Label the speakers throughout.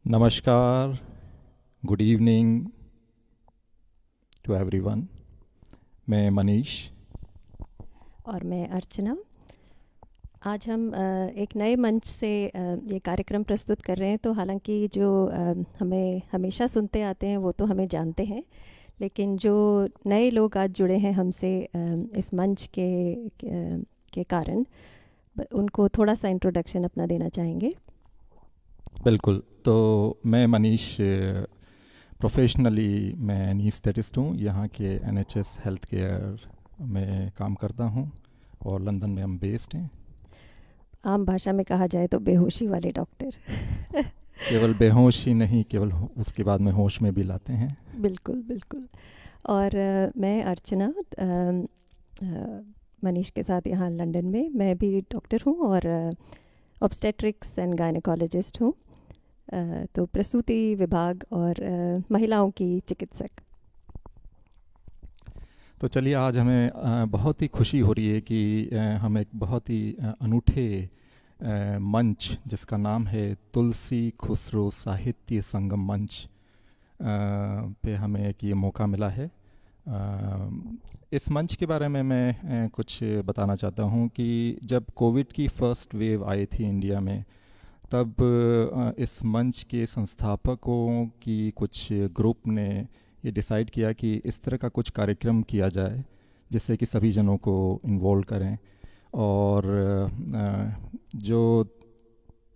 Speaker 1: नमस्कार, good evening to everyone. मैं मनीष।
Speaker 2: और मैं अर्चना। आज हम एक नए मंच से ये कार्यक्रम प्रस्तुत कर रहे हैं। तो हालांकि जो हमें हमेशा सुनते आते हैं वो तो हमें जानते हैं, लेकिन जो नए लोग आज जुड़े हैं हमसे इस मंच के कारण उनको थोड़ा सा इंट्रोडक्शन अपना देना चाहेंगे।
Speaker 1: बिल्कुल। तो मैं मनीष, प्रोफेशनली मैं एनेस्थेटिस्ट हूँ। यहाँ के एनएचएस हेल्थ केयर में काम करता हूँ और लंदन में हम बेस्ड हैं।
Speaker 2: आम भाषा में कहा जाए तो बेहोशी वाले डॉक्टर।
Speaker 1: केवल बेहोश ही नहीं, केवल उसके बाद में होश में भी लाते हैं।
Speaker 2: बिल्कुल बिल्कुल। और मैं अर्चना मनीष के साथ यहाँ लंदन में मैं भी डॉक्टर हूँ और ऑब्स्टेट्रिक्स एंड गायनेकोलॉजिस्ट हूँ। तो प्रसूति विभाग और महिलाओं की चिकित्सक।
Speaker 1: तो चलिए, आज हमें बहुत ही खुशी हो रही है कि हम एक बहुत ही अनूठे मंच जिसका नाम है तुलसी खुसरो साहित्य संगम मंच पे हमें एक ये मौका मिला है। इस मंच के बारे में मैं कुछ बताना चाहता हूँ कि जब कोविड की फर्स्ट वेव आई थी इंडिया में, तब इस मंच के संस्थापकों की कुछ ग्रुप ने ये डिसाइड किया कि इस तरह का कुछ कार्यक्रम किया जाए जिससे कि सभी जनों को इन्वॉल्व करें। और जो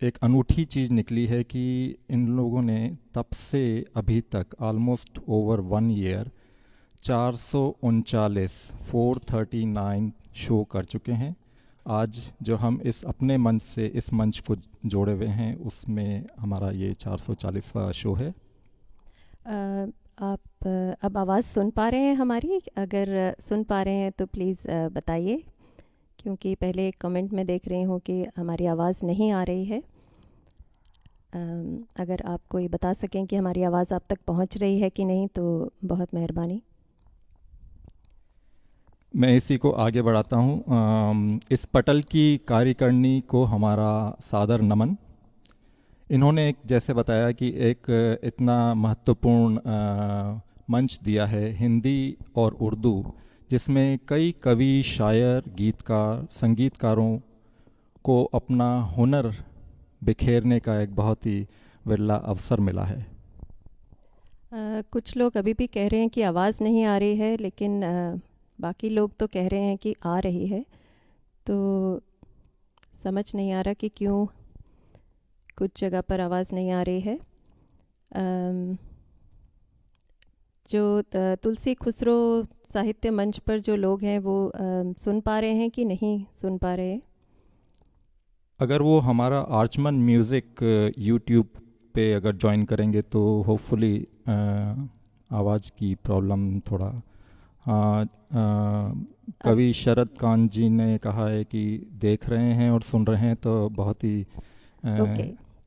Speaker 1: एक अनूठी चीज़ निकली है कि इन लोगों ने तब से अभी तक ऑलमोस्ट ओवर 1 ईयर 439 शो कर चुके हैं। आज जो हम इस अपने मंच से इस मंच को जोड़े हुए हैं उसमें हमारा ये 440वां शो है।
Speaker 2: आप अब आवाज़ सुन पा रहे हैं हमारी? अगर सुन पा रहे हैं तो प्लीज़ बताइए, क्योंकि पहले कमेंट में देख रही हूँ कि हमारी आवाज़ नहीं आ रही है। अगर आप कोई बता सकें कि हमारी आवाज़ आप तक पहुँच रही है कि नहीं तो बहुत मेहरबानी।
Speaker 1: मैं इसी को आगे बढ़ाता हूँ। इस पटल की कार्यकारिणी को हमारा सादर नमन। इन्होंने एक जैसे बताया कि एक इतना महत्वपूर्ण मंच दिया है हिंदी और उर्दू, जिसमें कई कवि, शायर, गीतकार, संगीतकारों को अपना हुनर बिखेरने का एक बहुत ही विरला अवसर मिला है।
Speaker 2: कुछ लोग अभी भी कह रहे हैं कि आवाज़ नहीं आ रही है, लेकिन बाकी लोग तो कह रहे हैं कि आ रही है। तो समझ नहीं आ रहा कि क्यों कुछ जगह पर आवाज़ नहीं आ रही है। जो तुलसी खुसरो साहित्य मंच पर जो लोग हैं वो सुन पा रहे हैं कि नहीं सुन पा रहे हैं?
Speaker 1: अगर वो हमारा आर्चमन म्यूज़िक यूट्यूब पे अगर ज्वाइन करेंगे तो होपफुली आवाज़ की प्रॉब्लम थोड़ा। हाँ,
Speaker 2: अब
Speaker 1: कवि शरद कांत जी ने कहा है कि देख रहे हैं और सुन रहे हैं, तो बहुत ही
Speaker 2: ओके।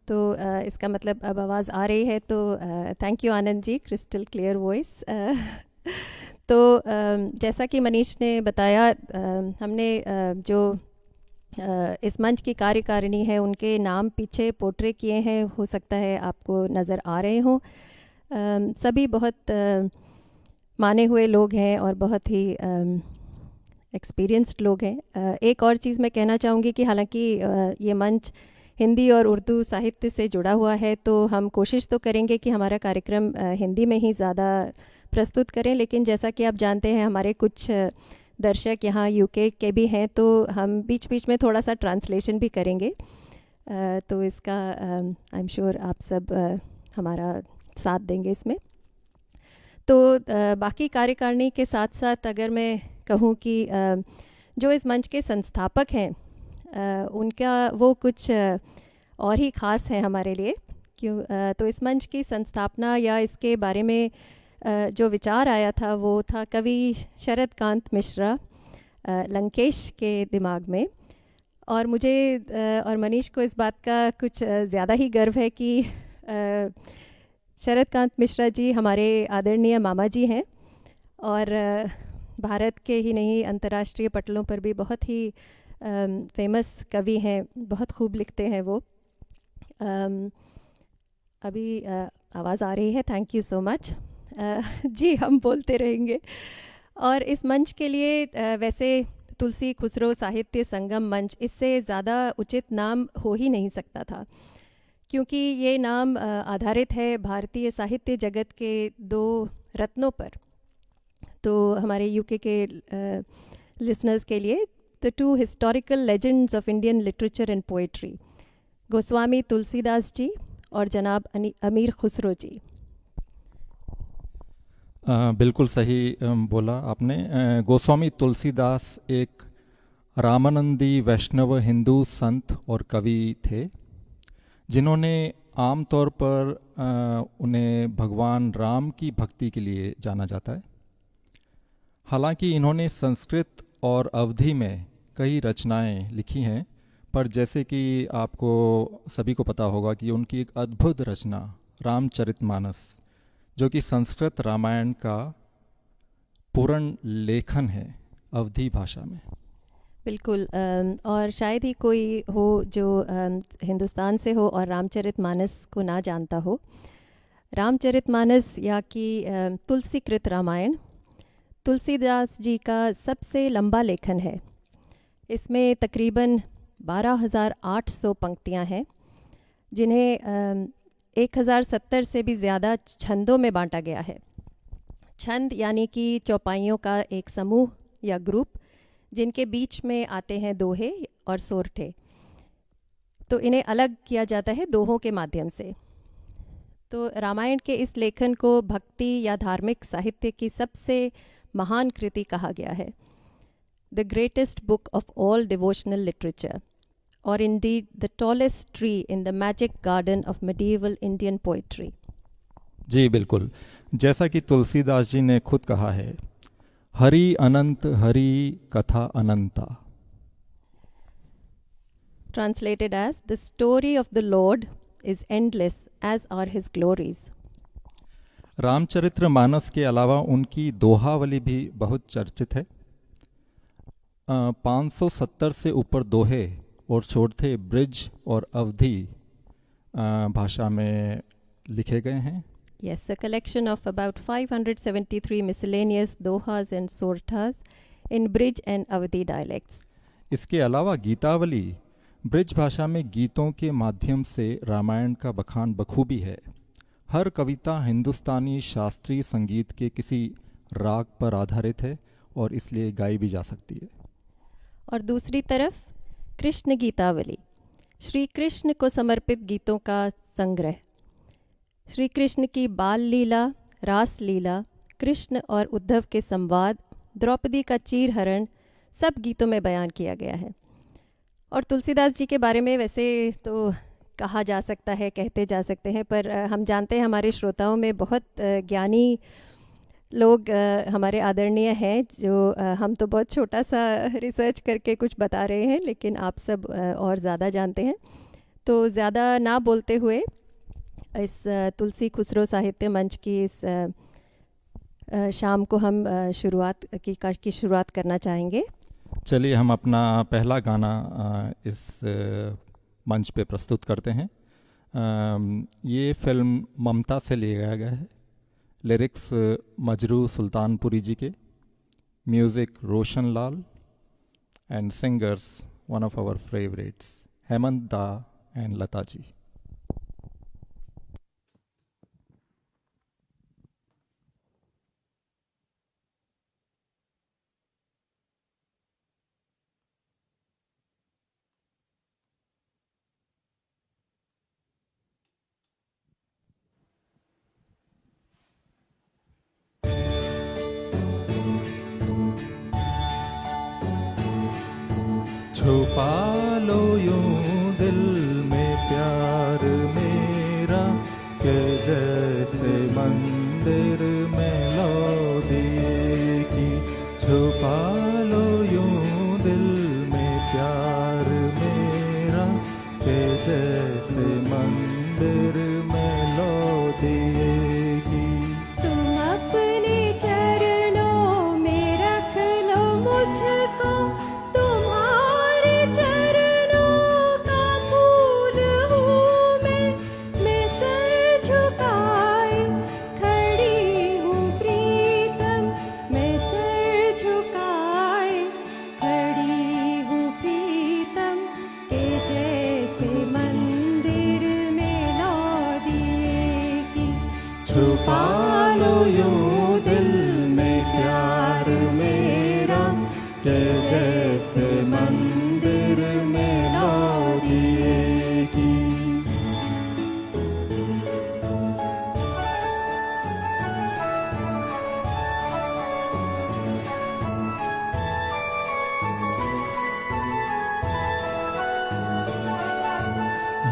Speaker 2: तो इसका मतलब अब आवाज़ आ रही है। तो thank you Anand ji, crystal clear voice. तो जैसा कि मनीष ने बताया, हमने जो इस मंच की कार्यकारिणी है उनके नाम पीछे पोर्ट्रे किए हैं, हो सकता है आपको नज़र आ रहे हों। सभी बहुत माने हुए लोग हैं और बहुत ही एक्सपीरियंस्ड लोग हैं। एक और चीज़ मैं कहना चाहूँगी कि हालांकि ये मंच हिंदी और उर्दू साहित्य से जुड़ा हुआ है, तो हम कोशिश तो करेंगे कि हमारा कार्यक्रम हिंदी में ही ज़्यादा प्रस्तुत करें, लेकिन जैसा कि आप जानते हैं हमारे कुछ दर्शक यहाँ यूके के भी हैं, तो हम बीच बीच में थोड़ा सा ट्रांसलेशन भी करेंगे। तो इसका आई एम श्योर आप सब हमारा साथ देंगे इसमें। तो बाकी कार्यकारिणी के साथ साथ अगर मैं कहूँ कि जो इस मंच के संस्थापक हैं उनका वो कुछ और ही ख़ास है हमारे लिए। तो इस मंच की संस्थापना या इसके बारे में जो विचार आया था वो था कवि शरद कांत मिश्रा लंकेश के दिमाग में। और मुझे और मनीष को इस बात का कुछ ज़्यादा ही गर्व है कि शरद कांत मिश्रा जी हमारे आदरणीय मामा जी हैं और भारत के ही नहीं अंतर्राष्ट्रीय पटलों पर भी बहुत ही फेमस कवि हैं, बहुत खूब लिखते हैं वो। अभी आवाज़ आ रही है, थैंक यू सो मच। जी, हम बोलते रहेंगे। और इस मंच के लिए वैसे तुलसी खुसरो साहित्य संगम मंच, इससे ज़्यादा उचित नाम हो ही नहीं सकता था, क्योंकि ये नाम आधारित है भारतीय साहित्य जगत के दो रत्नों पर। तो हमारे यूके के लिसनर्स के लिए, the two historical legends of Indian literature and poetry, Goswami Tulsidas ji और जनाब अमीर खुसरो जी।
Speaker 1: बिल्कुल सही बोला आपने। गोस्वामी तुलसीदास एक रामानंदी वैष्णव हिंदू संत और कवि थे, जिन्होंने आमतौर पर उन्हें भगवान राम की भक्ति के लिए जाना जाता है। हालांकि इन्होंने संस्कृत और अवधी में कई रचनाएं लिखी हैं, पर जैसे कि आपको सभी को पता होगा कि उनकी एक अद्भुत रचना रामचरितमानस, जो कि संस्कृत रामायण का पूर्ण लेखन है अवधी भाषा में।
Speaker 2: बिल्कुल। और शायद ही कोई हो जो हिंदुस्तान से हो और रामचरितमानस को ना जानता हो। रामचरितमानस या कि तुलसीकृत रामायण तुलसीदास जी का सबसे लंबा लेखन है। इसमें तकरीबन 12,800 पंक्तियां हैं, जिन्हें 1070 से भी ज़्यादा छंदों में बांटा गया है। छंद यानी कि चौपाइयों का एक समूह या ग्रुप, जिनके बीच में आते हैं दोहे और सोरठे। तो इन्हें अलग किया जाता है दोहों के माध्यम से। तो रामायण के इस लेखन को भक्ति या धार्मिक साहित्य की सबसे महान कृति कहा गया है, the greatest book of all devotional literature, और indeed the tallest tree in the magic garden of medieval Indian poetry.
Speaker 1: जी बिल्कुल, जैसा कि तुलसीदास जी ने खुद कहा है, हरि अनंत हरि कथा अनंता।
Speaker 2: Translated as, the story of the Lord is endless as are his glories.
Speaker 1: Ramcharitmanas के अलावा उनकी दोहावली भी बहुत चर्चित है। 570 से ऊपर दोहे और चौथे ब्रिज और अवधी भाषा में लिखे गए हैं।
Speaker 2: Yes, a collection of about 573 miscellaneous dohas and sortas in Brij and Awadhi dialects.
Speaker 1: इसके अलावा गीतावली ब्रिज भाषा में गीतों के माध्यम से रामायण का बखान बखूबी है। हर कविता हिंदुस्तानी शास्त्रीय संगीत के किसी राग पर आधारित है और इसलिए गाई भी जा सकती है।
Speaker 2: और दूसरी तरफ कृष्ण गीतावली, श्री कृष्ण को समर्पित गीतों का संग्रह। श्री कृष्ण की बाल लीला, रास लीला, कृष्ण और उद्धव के संवाद, द्रौपदी का चीरहरण, सब गीतों में बयान किया गया है। और तुलसीदास जी के बारे में वैसे तो कहा जा सकता है, कहते जा सकते हैं, पर हम जानते हैं हमारे श्रोताओं में बहुत ज्ञानी लोग हमारे आदरणीय हैं, जो हम तो बहुत छोटा सा रिसर्च करके कुछ बता रहे हैं, लेकिन आप सब और ज़्यादा जानते हैं। तो ज़्यादा ना बोलते हुए इस तुलसी खुसरो साहित्य मंच की इस शाम को हम शुरुआत करना चाहेंगे।
Speaker 1: चलिए हम अपना पहला गाना इस मंच पे प्रस्तुत करते हैं। ये फिल्म ममता से लिया गया है। लिरिक्स मजरू सुल्तानपुरी जी के, music Roshan Lal, and singers one of our favourites Hemant da and Lata जी। छुपा लो यूं दिल में प्यार मेरा, के जैसे मंदिर में लो दिए की। छुपा लो यूं दिल में प्यार मेरा, के जैसे मंदिर में लो दिए की।
Speaker 2: तुम अपने चरणों में रख लो मुझको, तुम्हारे चरणों का फूल हूँ मैं सर्वदा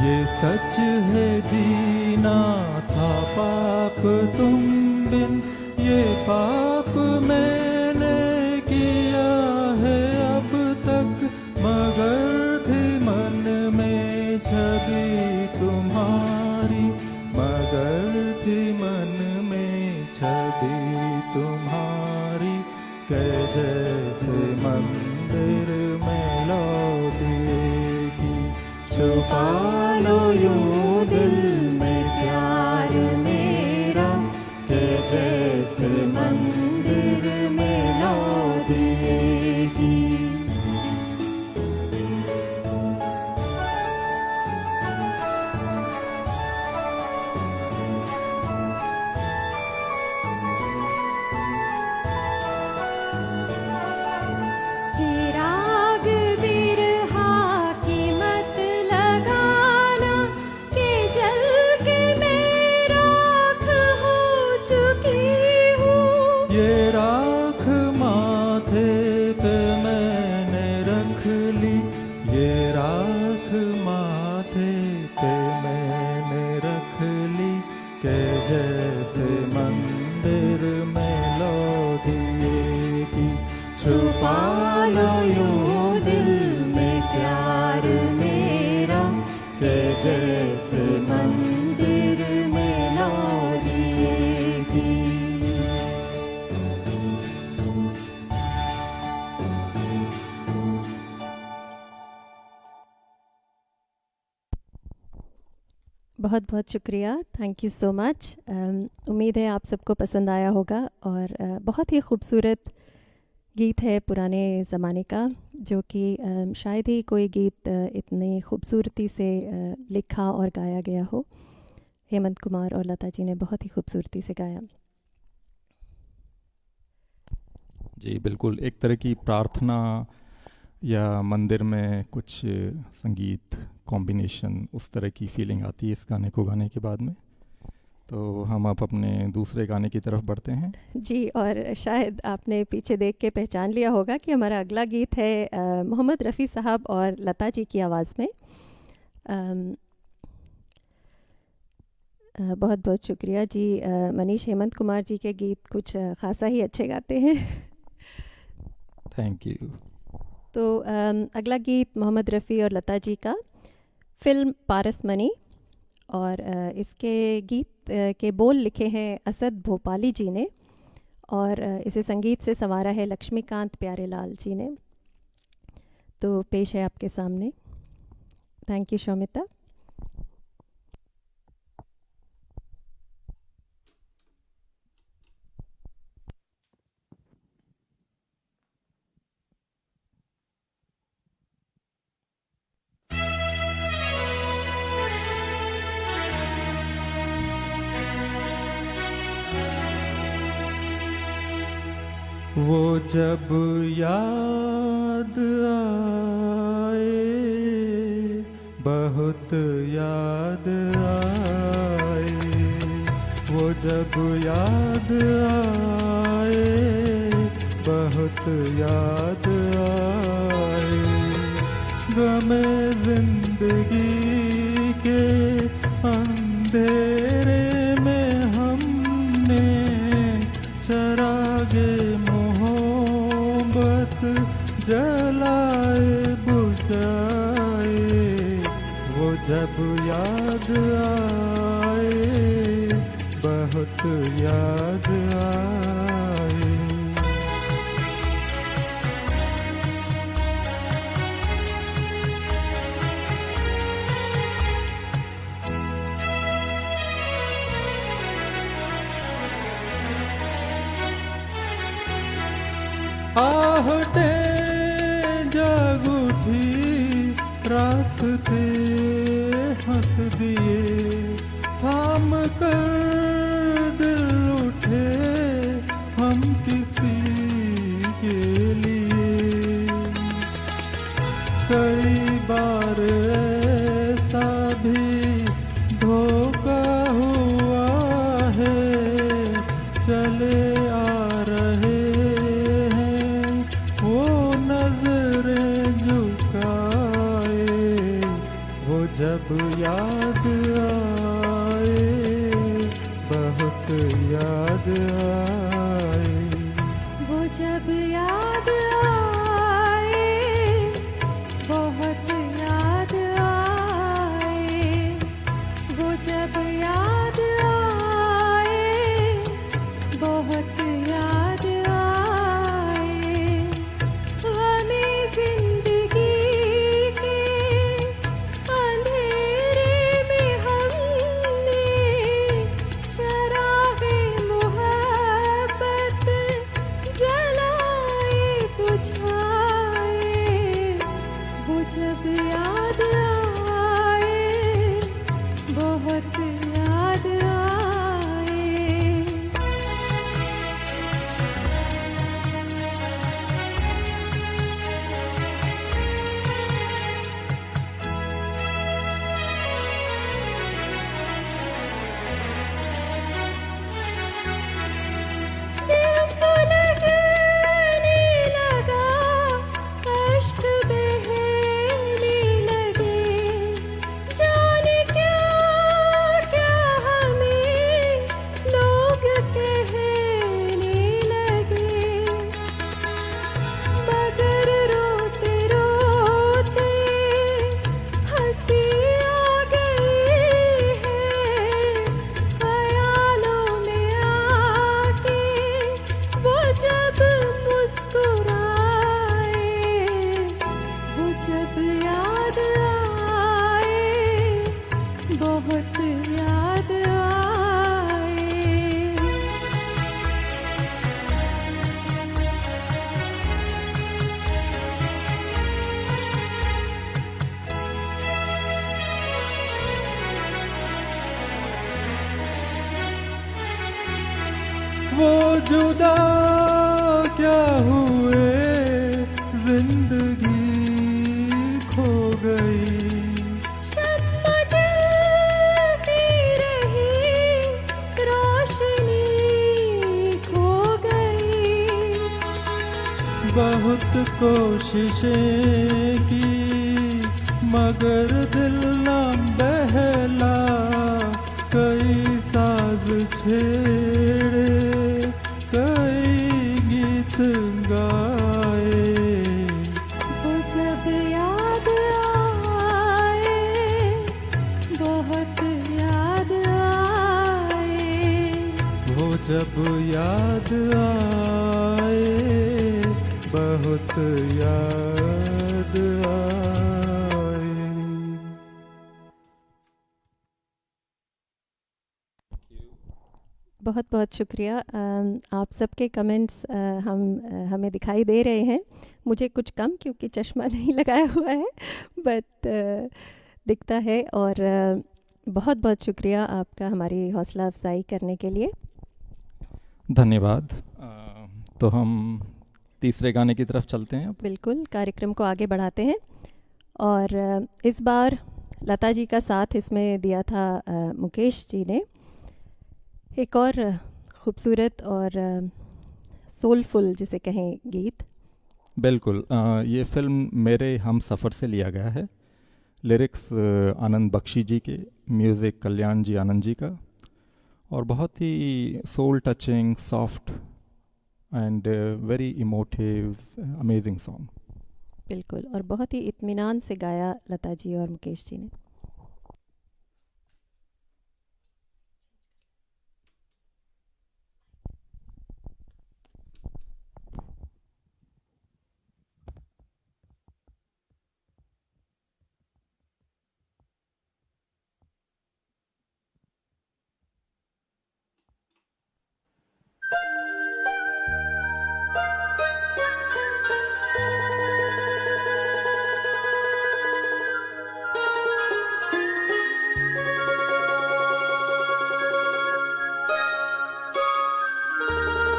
Speaker 3: ये सच है जीना था पाप तुम बिन, ये पाप मैंने किया है अब तक, मगर थी मन में छवि तुम्हारी, मगर थी मन में छवि तुम्हारी, के जैसे मंदिर में लौटेगी। छुपा लो यूं दिल में प्यार मेरा, के जैसे मंदिर में लौटेगी।
Speaker 2: राग बिरहा की मत लगाना, के जल के मैं राख हो चुकी हूँ।
Speaker 3: ये राख माथे पे मैंने रख ली, ये राख माथे पे मैंने रख ली, के जैसे मंदिर में लौटेगी। छुपा लो यूं दिल में प्यार मेरा, के जैसे मंदिर में लौटेगी। बहुत बहुत शुक्रिया, थैंक यू सो मच। उम्मीद है आप सबको पसंद आया होगा और बहुत ही खूबसूरत गीत है पुराने ज़माने का, जो कि शायद ही कोई गीत इतनी खूबसूरती से लिखा और गाया गया हो। हेमंत कुमार और लता जी ने बहुत ही खूबसूरती से गाया।
Speaker 1: जी बिल्कुल, एक तरह की प्रार्थना या मंदिर में कुछ संगीत कॉम्बिनेशन, उस तरह की फीलिंग आती है इस गाने को गाने के बाद में। तो हम अब अपने दूसरे गाने की तरफ बढ़ते हैं।
Speaker 2: जी, और शायद आपने पीछे देख के पहचान लिया होगा कि हमारा अगला गीत है मोहम्मद रफ़ी साहब और लता जी की आवाज़ में। बहुत बहुत शुक्रिया जी। मनीष हेमंत कुमार जी के गीत कुछ ख़ासा ही अच्छे गाते हैं।
Speaker 1: Thank you.
Speaker 2: तो अगला गीत मोहम्मद रफ़ी और लता जी का, फिल्म पारस मनी, और इसके गीत के बोल लिखे हैं असद भोपाली जी ने, और इसे संगीत से संवारा है लक्ष्मीकांत प्यारेलाल जी ने। तो पेश है आपके सामने। Thank you Shaumita.
Speaker 3: वो जब याद आए, बहुत याद आए, वो जब याद आए, बहुत याद आए, गमे जिंदगी के अंधेरे में हमने चरागे जलाए बुझाए, वो जब याद आए, बहुत याद आए। आहटे जाग उठी, रास्ते हंस दिए, थाम कर दिल उठे हम किसी के लिए। कई बार ऐसा भी धोखा हुआ है, चले आ रहे
Speaker 4: जब याद आए, बहुत याद आए।
Speaker 3: वो जब याद आए, बहुत याद आए। वो जब याद आए, बहुत याद आए। हमें जिंदगी के अंधेरे में हमने चरागे मोहब्बत जलाए बुझाए। वो जब याद आए, बहुत याद आए। दिल सुलगने लगा, अश्क बहने लगे। जाने क्या क्या हमें लोग कहने लगे। मगर रोते रोते हंसी आ गई है। ख्यालों में आके वो जब मुस्कुराए। वो जब याद आए, बहुत याद आए।
Speaker 4: वो जुदा क्या हुए, जिंदगी खो गई।
Speaker 3: शम्मा जलती रही, रोशनी खो गई।
Speaker 4: बहुत कोशिशें की, मगर दिल न बहला। कई साज छेड़े, कई गीत गाए।
Speaker 3: वो जब याद आए, बहुत याद आए।
Speaker 4: वो जब याद आए, बहुत याद आए।
Speaker 2: बहुत बहुत शुक्रिया। आप सबके कमेंट्स हमें दिखाई दे रहे हैं। मुझे कुछ कम, क्योंकि चश्मा नहीं लगाया हुआ है, बट दिखता है। और बहुत बहुत शुक्रिया आपका हमारी हौसला अफजाई करने के लिए।
Speaker 1: धन्यवाद। तो हम तीसरे गाने की तरफ चलते हैं अब।
Speaker 2: बिल्कुल, कार्यक्रम को आगे बढ़ाते हैं। और इस बार लता जी का साथ इसमें दिया था मुकेश जी ने। एक और खूबसूरत और सोलफुल जिसे कहें गीत।
Speaker 1: बिल्कुल, ये फिल्म मेरे हम सफ़र से लिया गया है। लिरिक्स आनंद बख्शी जी के, म्यूज़िक कल्याण जी आनंद जी का, और बहुत ही soul touching, soft and very emotive, amazing song.
Speaker 2: बिल्कुल, और बहुत ही इत्मीनान से गाया लता जी और मुकेश जी ने।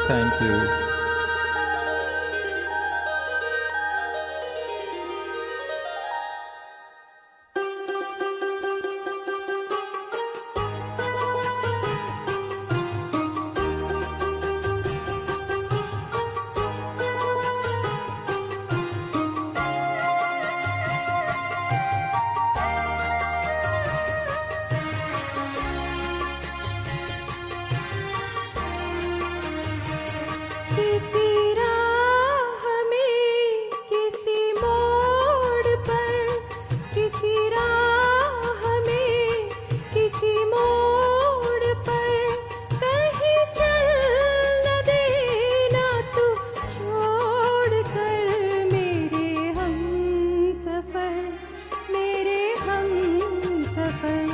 Speaker 1: Thank you.
Speaker 3: किसी राह में किसी मोड़ पर, किसी राह में किसी मोड़ पर कहीं चल न देना तू छोड़ कर, मेरे हम सफर, मेरे हम सफर,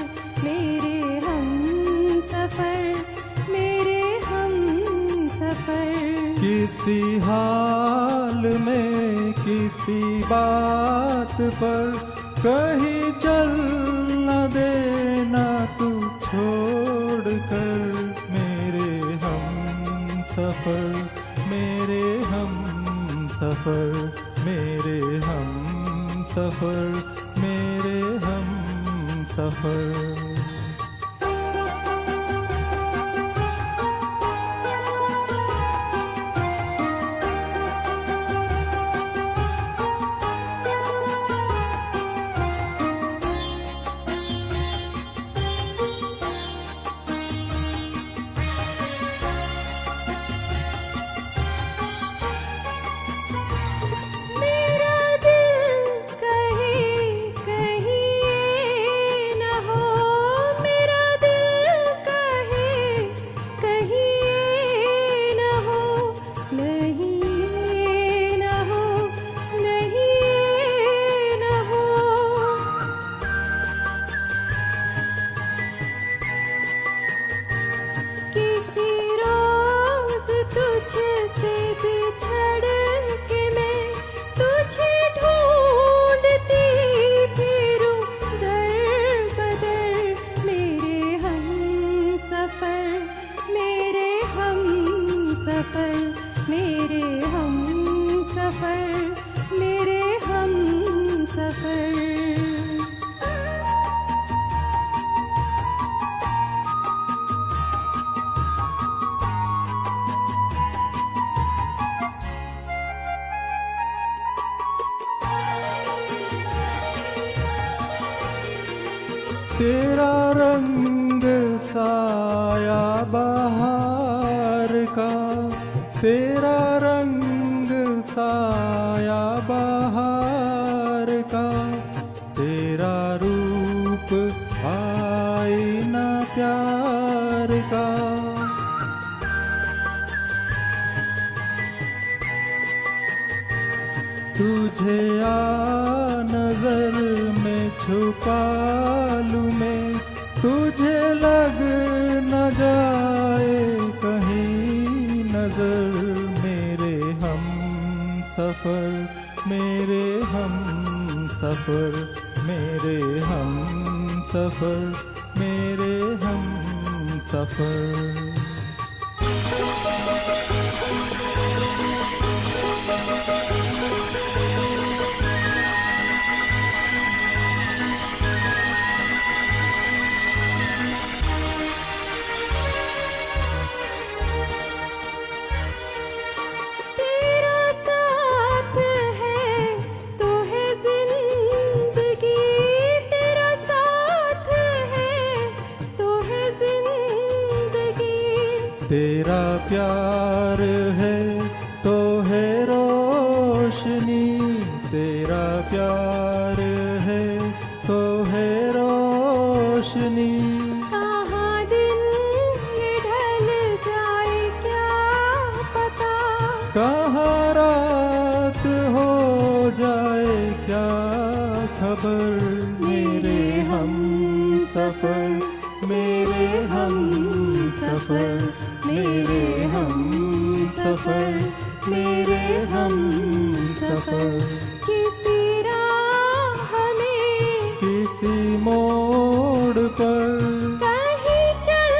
Speaker 3: मेरे हम सफर, मेरे हम सफर।
Speaker 4: किसी हाल में किसी बात पर कहीं चल न देना तू छोड़ कर, मेरे हम सफर, मेरे हम सफर, मेरे हम सफर, मेरे हम सफर।
Speaker 3: मेरा दिल कहे कहीं ये न हो, मेरा दिल कहे कहीं ये न हो, नहीं ये न हो, नहीं ये न हो। किसी रोज तुझसे बिछड़ के मैं तुझे ढूंढती फिरूं दर बदर, मेरे हम सफर, मेरे हम सफर, मेरे हम सफर, मेरे हम सफर।
Speaker 4: तेरा रंग साया बहार का, तेरा रंग साया बहार का, तेरा रूप आईना प्यार का। तुझे आ नजर में छुपा लूं मैं, तुझे लग न जाए कहीं नजर, मेरे हम सफर, मेरे हम सफर, मेरे हम सफर, मेरे हम सफर।
Speaker 3: तेरा साथ है तो है जिंदगी, तेरा साथ है तो है जिंदगी,
Speaker 4: तेरा प्यार है तो है रोशनी, तेरा प्यार है तो है रोशनी।
Speaker 3: कहाँ दिन ये ढल जाए क्या पता,
Speaker 4: कहाँ रात हो जाए क्या खबर, मेरे हम सफर, मेरे हम सफर, मेरे हम सफर, मेरे हम सफर।
Speaker 3: किसी राह में
Speaker 4: किसी मोड़ पर
Speaker 3: कहीं चल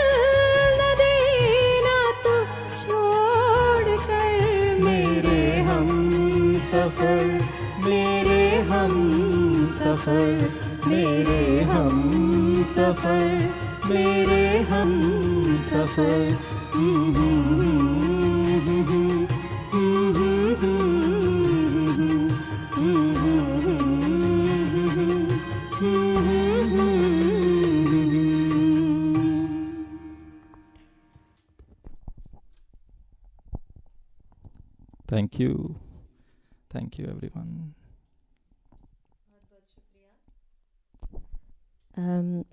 Speaker 3: न देना तू छोड़ कर,
Speaker 4: मेरे हम सफर, मेरे हम सफर, मेरे हम सफर, मेरे हम सफर।
Speaker 1: Thank you everyone.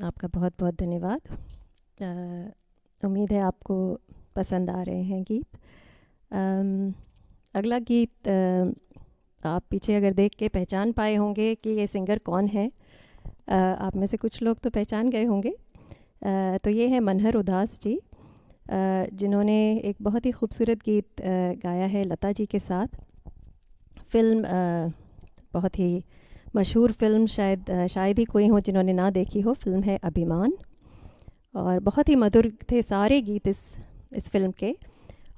Speaker 2: आपका बहुत बहुत धन्यवाद। उम्मीद है आपको पसंद आ रहे हैं गीत। अगला गीत आप पीछे अगर देख के पहचान पाए होंगे कि ये सिंगर कौन है। आप में से कुछ लोग तो पहचान गए होंगे। तो ये है मनहर उदास जी, जिन्होंने एक बहुत ही खूबसूरत गीत गाया है लता जी के साथ। फ़िल्म बहुत ही मशहूर फ़िल्म, शायद ही कोई हो जिन्होंने ना देखी हो। फ़िल्म है अभिमान, और बहुत ही मधुर थे सारे गीत इस फ़िल्म के,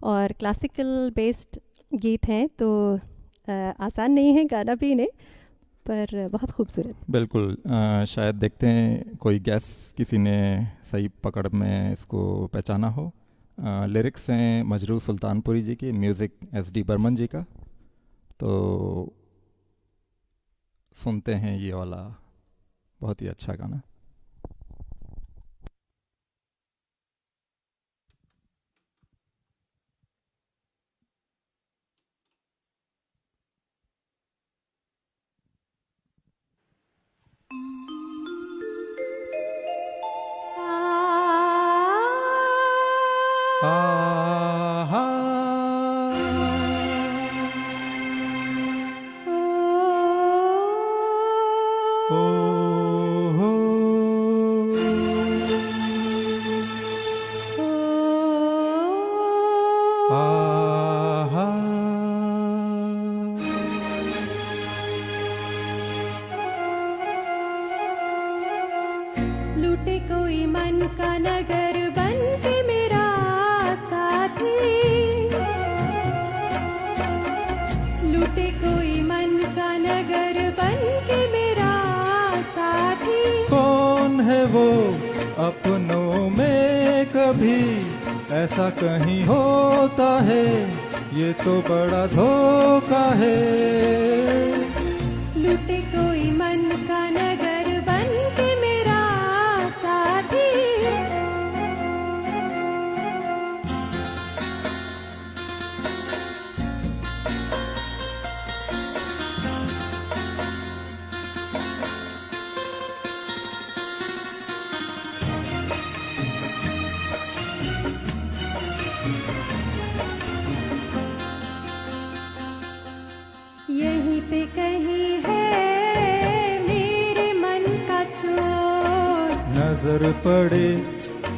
Speaker 2: और क्लासिकल बेस्ड गीत हैं, तो आसान नहीं है गाना भी इन्हें, पर बहुत खूबसूरत।
Speaker 1: बिल्कुल। शायद देखते हैं कोई गैस किसी ने सही पकड़ में इसको पहचाना हो। लिरिक्स हैं मजरू सुल्तानपुरी जी की, म्यूज़िक SD बर्मन जी का। तो सुनते हैं ये वाला बहुत ही अच्छा गाना।
Speaker 3: लूटे कोई मन का नगर बन के मेरा साथी, लूटे कोई मन का नगर बन के मेरा साथी।
Speaker 4: कौन है वो अपनों में कभी ऐसा कहीं होता है, ये तो बड़ा धोखा है।
Speaker 3: लूटे कोई मन का नगर बन के मेरा साथी। यहीं पे कहीं है मेरे मन का चोर,
Speaker 4: नजर पड़े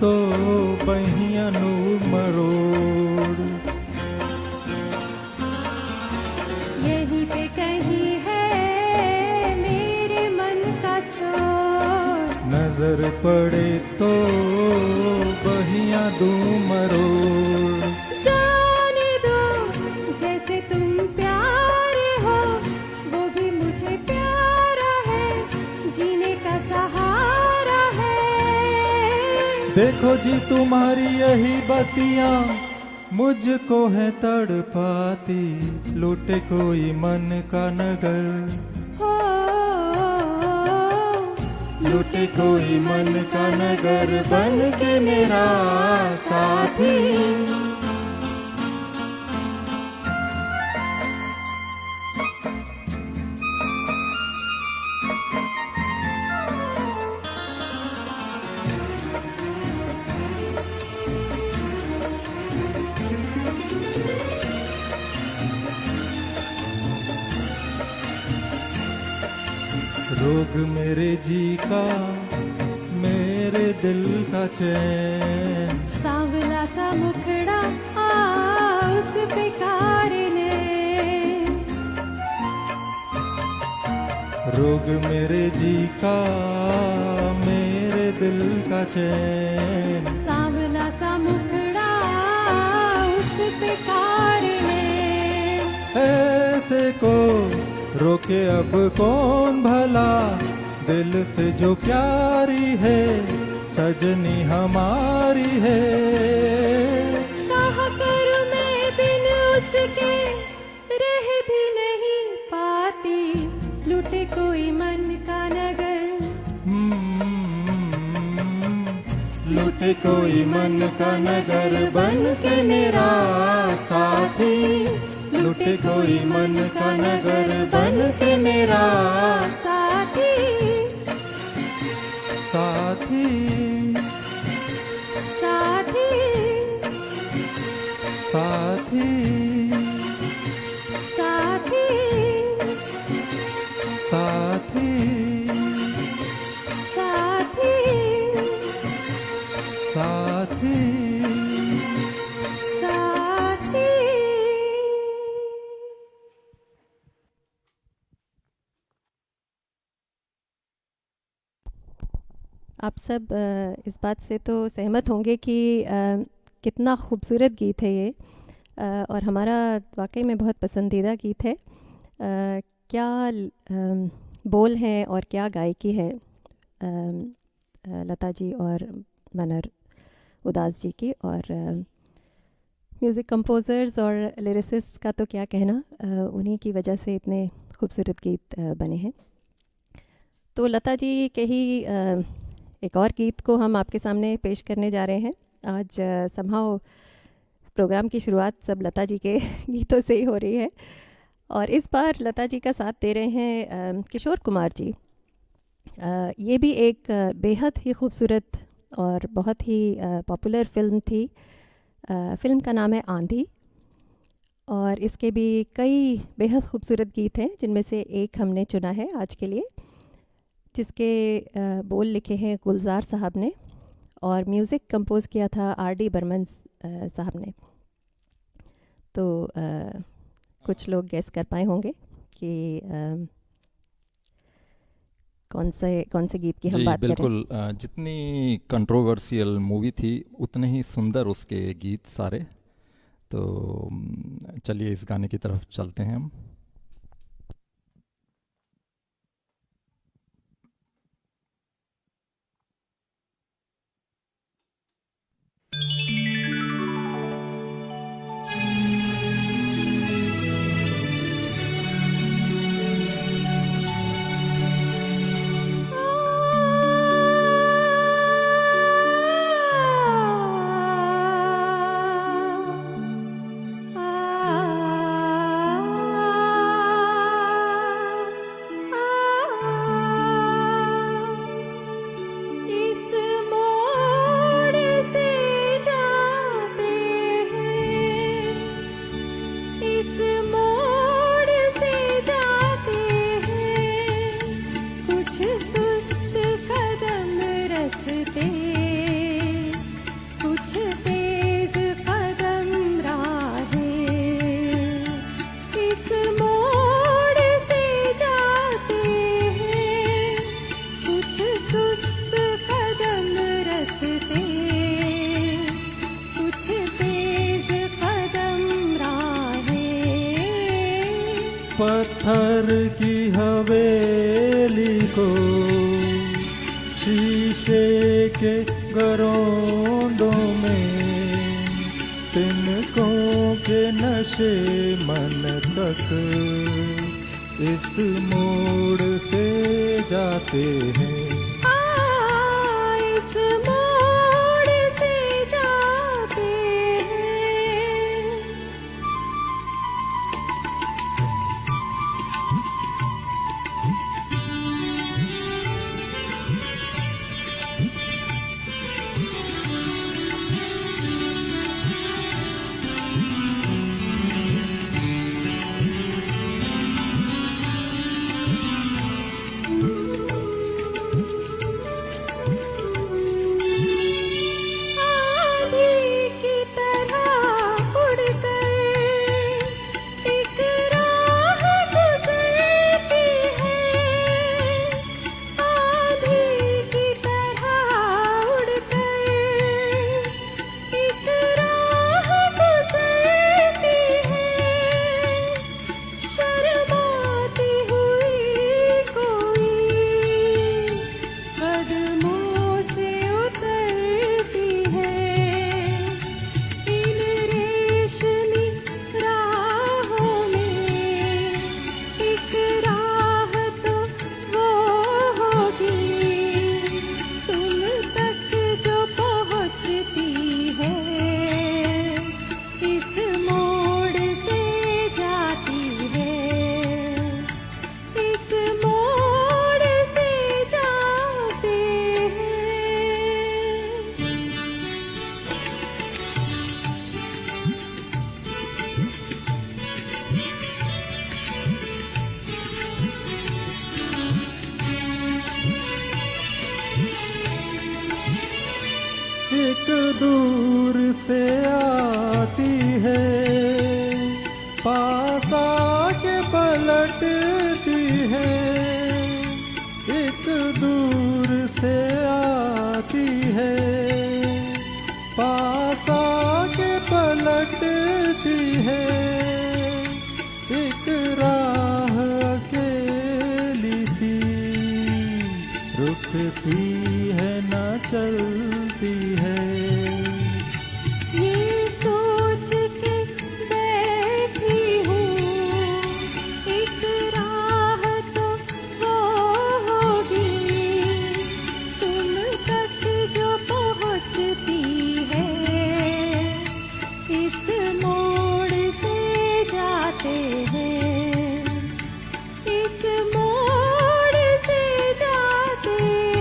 Speaker 4: तो बहिया नूर मरोड़।
Speaker 3: यहीं पे कहीं है मेरे मन का चोर,
Speaker 4: नजर पड़े तो बहिया दू मरोड़।
Speaker 3: जाने दो जैसे तुम प्यारे हो, वो भी मुझे प्यारा है, जीने का सहारा है।
Speaker 4: देखो जी तुम्हारी यही बतियां मुझको है तड़पाती, लूटे कोई मन का नगर,
Speaker 3: हो
Speaker 4: लूटे कोई मन का नगर बन के मेरा साथी। रोग मेरे जी का मेरे दिल का चैन,
Speaker 3: सांवला सा मुखड़ा उस बेकार ने,
Speaker 4: रोग मेरे जी का मेरे दिल का चैन।
Speaker 3: सांवला सा मुखड़ा उस बेकार ने।
Speaker 4: ऐसे को रोके अब कौन भला, दिल से जो प्यारी है सजनी हमारी है।
Speaker 3: कहा करूं मैं बिन उसके रह भी नहीं पाती, लूटे कोई मन का नगर,
Speaker 4: लूटे कोई मन का नगर बन के मेरा साथी, लूटे कोई मन का नगर बन के मेरा
Speaker 3: साथी
Speaker 1: साथी
Speaker 3: साथी
Speaker 1: साथी
Speaker 3: साथी
Speaker 1: साथी
Speaker 3: साथी
Speaker 1: साथी
Speaker 3: साथी। आप सब इस बात से तो सहमत होंगे कि कितना खूबसूरत गीत है ये, और हमारा वाकई में बहुत पसंदीदा गीत है। क्या बोल हैं और क्या गायकी है लता जी और मनर उदास जी की, और म्यूज़िक कंपोज़र्स और लिरिसिस्ट का तो क्या कहना, उन्हीं की वजह से इतने खूबसूरत गीत बने हैं। तो लता जी के ही एक और गीत को हम आपके सामने पेश करने जा रहे हैं। आज समहाउ प्रोग्राम की शुरुआत सब लता जी के गीतों से ही हो रही है, और इस बार लता जी का साथ दे रहे हैं किशोर कुमार जी। ये भी एक बेहद ही खूबसूरत और बहुत ही पॉपुलर फिल्म थी। फिल्म का नाम है आंधी, और इसके भी कई बेहद खूबसूरत गीत हैं, जिनमें से एक हमने चुना है आज के लिए, जिसके बोल लिखे हैं गुलजार साहब ने और म्यूज़िक कंपोज़ किया था आर.डी. बर्मन साहब ने। तो कुछ लोग गेस कर पाए होंगे कि कौन से गीत की हम
Speaker 1: जी
Speaker 3: बात करें।
Speaker 1: बिल्कुल, जितनी कंट्रोवर्शियल मूवी थी उतने ही सुंदर उसके गीत सारे। तो चलिए इस गाने की तरफ चलते हैं हम।
Speaker 4: पत्थर की हवेली को शीशे के गरोंदों में तिनकों के नशे मन तक इस मोड़ से जाते हैं।
Speaker 3: इस मोड़ से जाते हैं।
Speaker 4: पास आके पलटती है, एक दूर से आती है, पास आके पलटती है, एक राह अकेली सी रुकती है न चलती है।
Speaker 3: ये सोच के बैठी हूँ, एक राह तो वो होगी तुम तक जो पहुँचती है, इस मोड़ से जाते हैं, इस मोड़ से जाते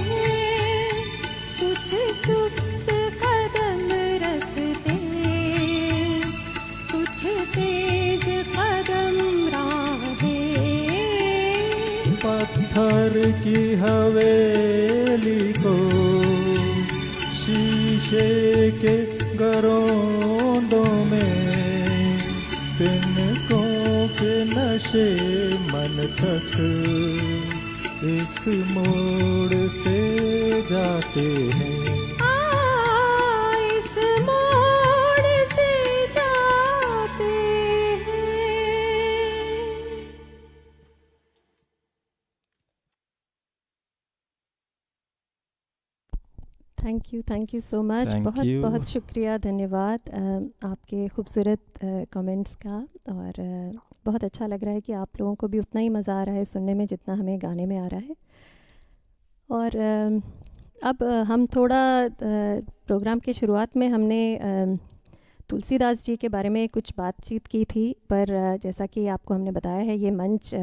Speaker 3: हैं, कुछ सुस्त कदम रखते, कुछ तेज कदम राहें।
Speaker 4: पत्थर की हवेली को शीशे के गरोंदों में, तिनकों के नशे मन तक इस मोड़ से जाते हैं।
Speaker 3: इस मोड़ से जाते हैं। Thank you so much.
Speaker 1: Thank
Speaker 3: बहुत
Speaker 1: you.
Speaker 3: बहुत शुक्रिया, धन्यवाद आपके खूबसूरत कमेंट्स का। और बहुत अच्छा लग रहा है कि आप लोगों को भी उतना ही मज़ा आ रहा है सुनने में जितना हमें गाने में आ रहा है। और अब हम थोड़ा प्रोग्राम के शुरुआत में हमने तुलसीदास जी के बारे में कुछ बातचीत की थी, पर जैसा कि आपको हमने बताया है, ये मंच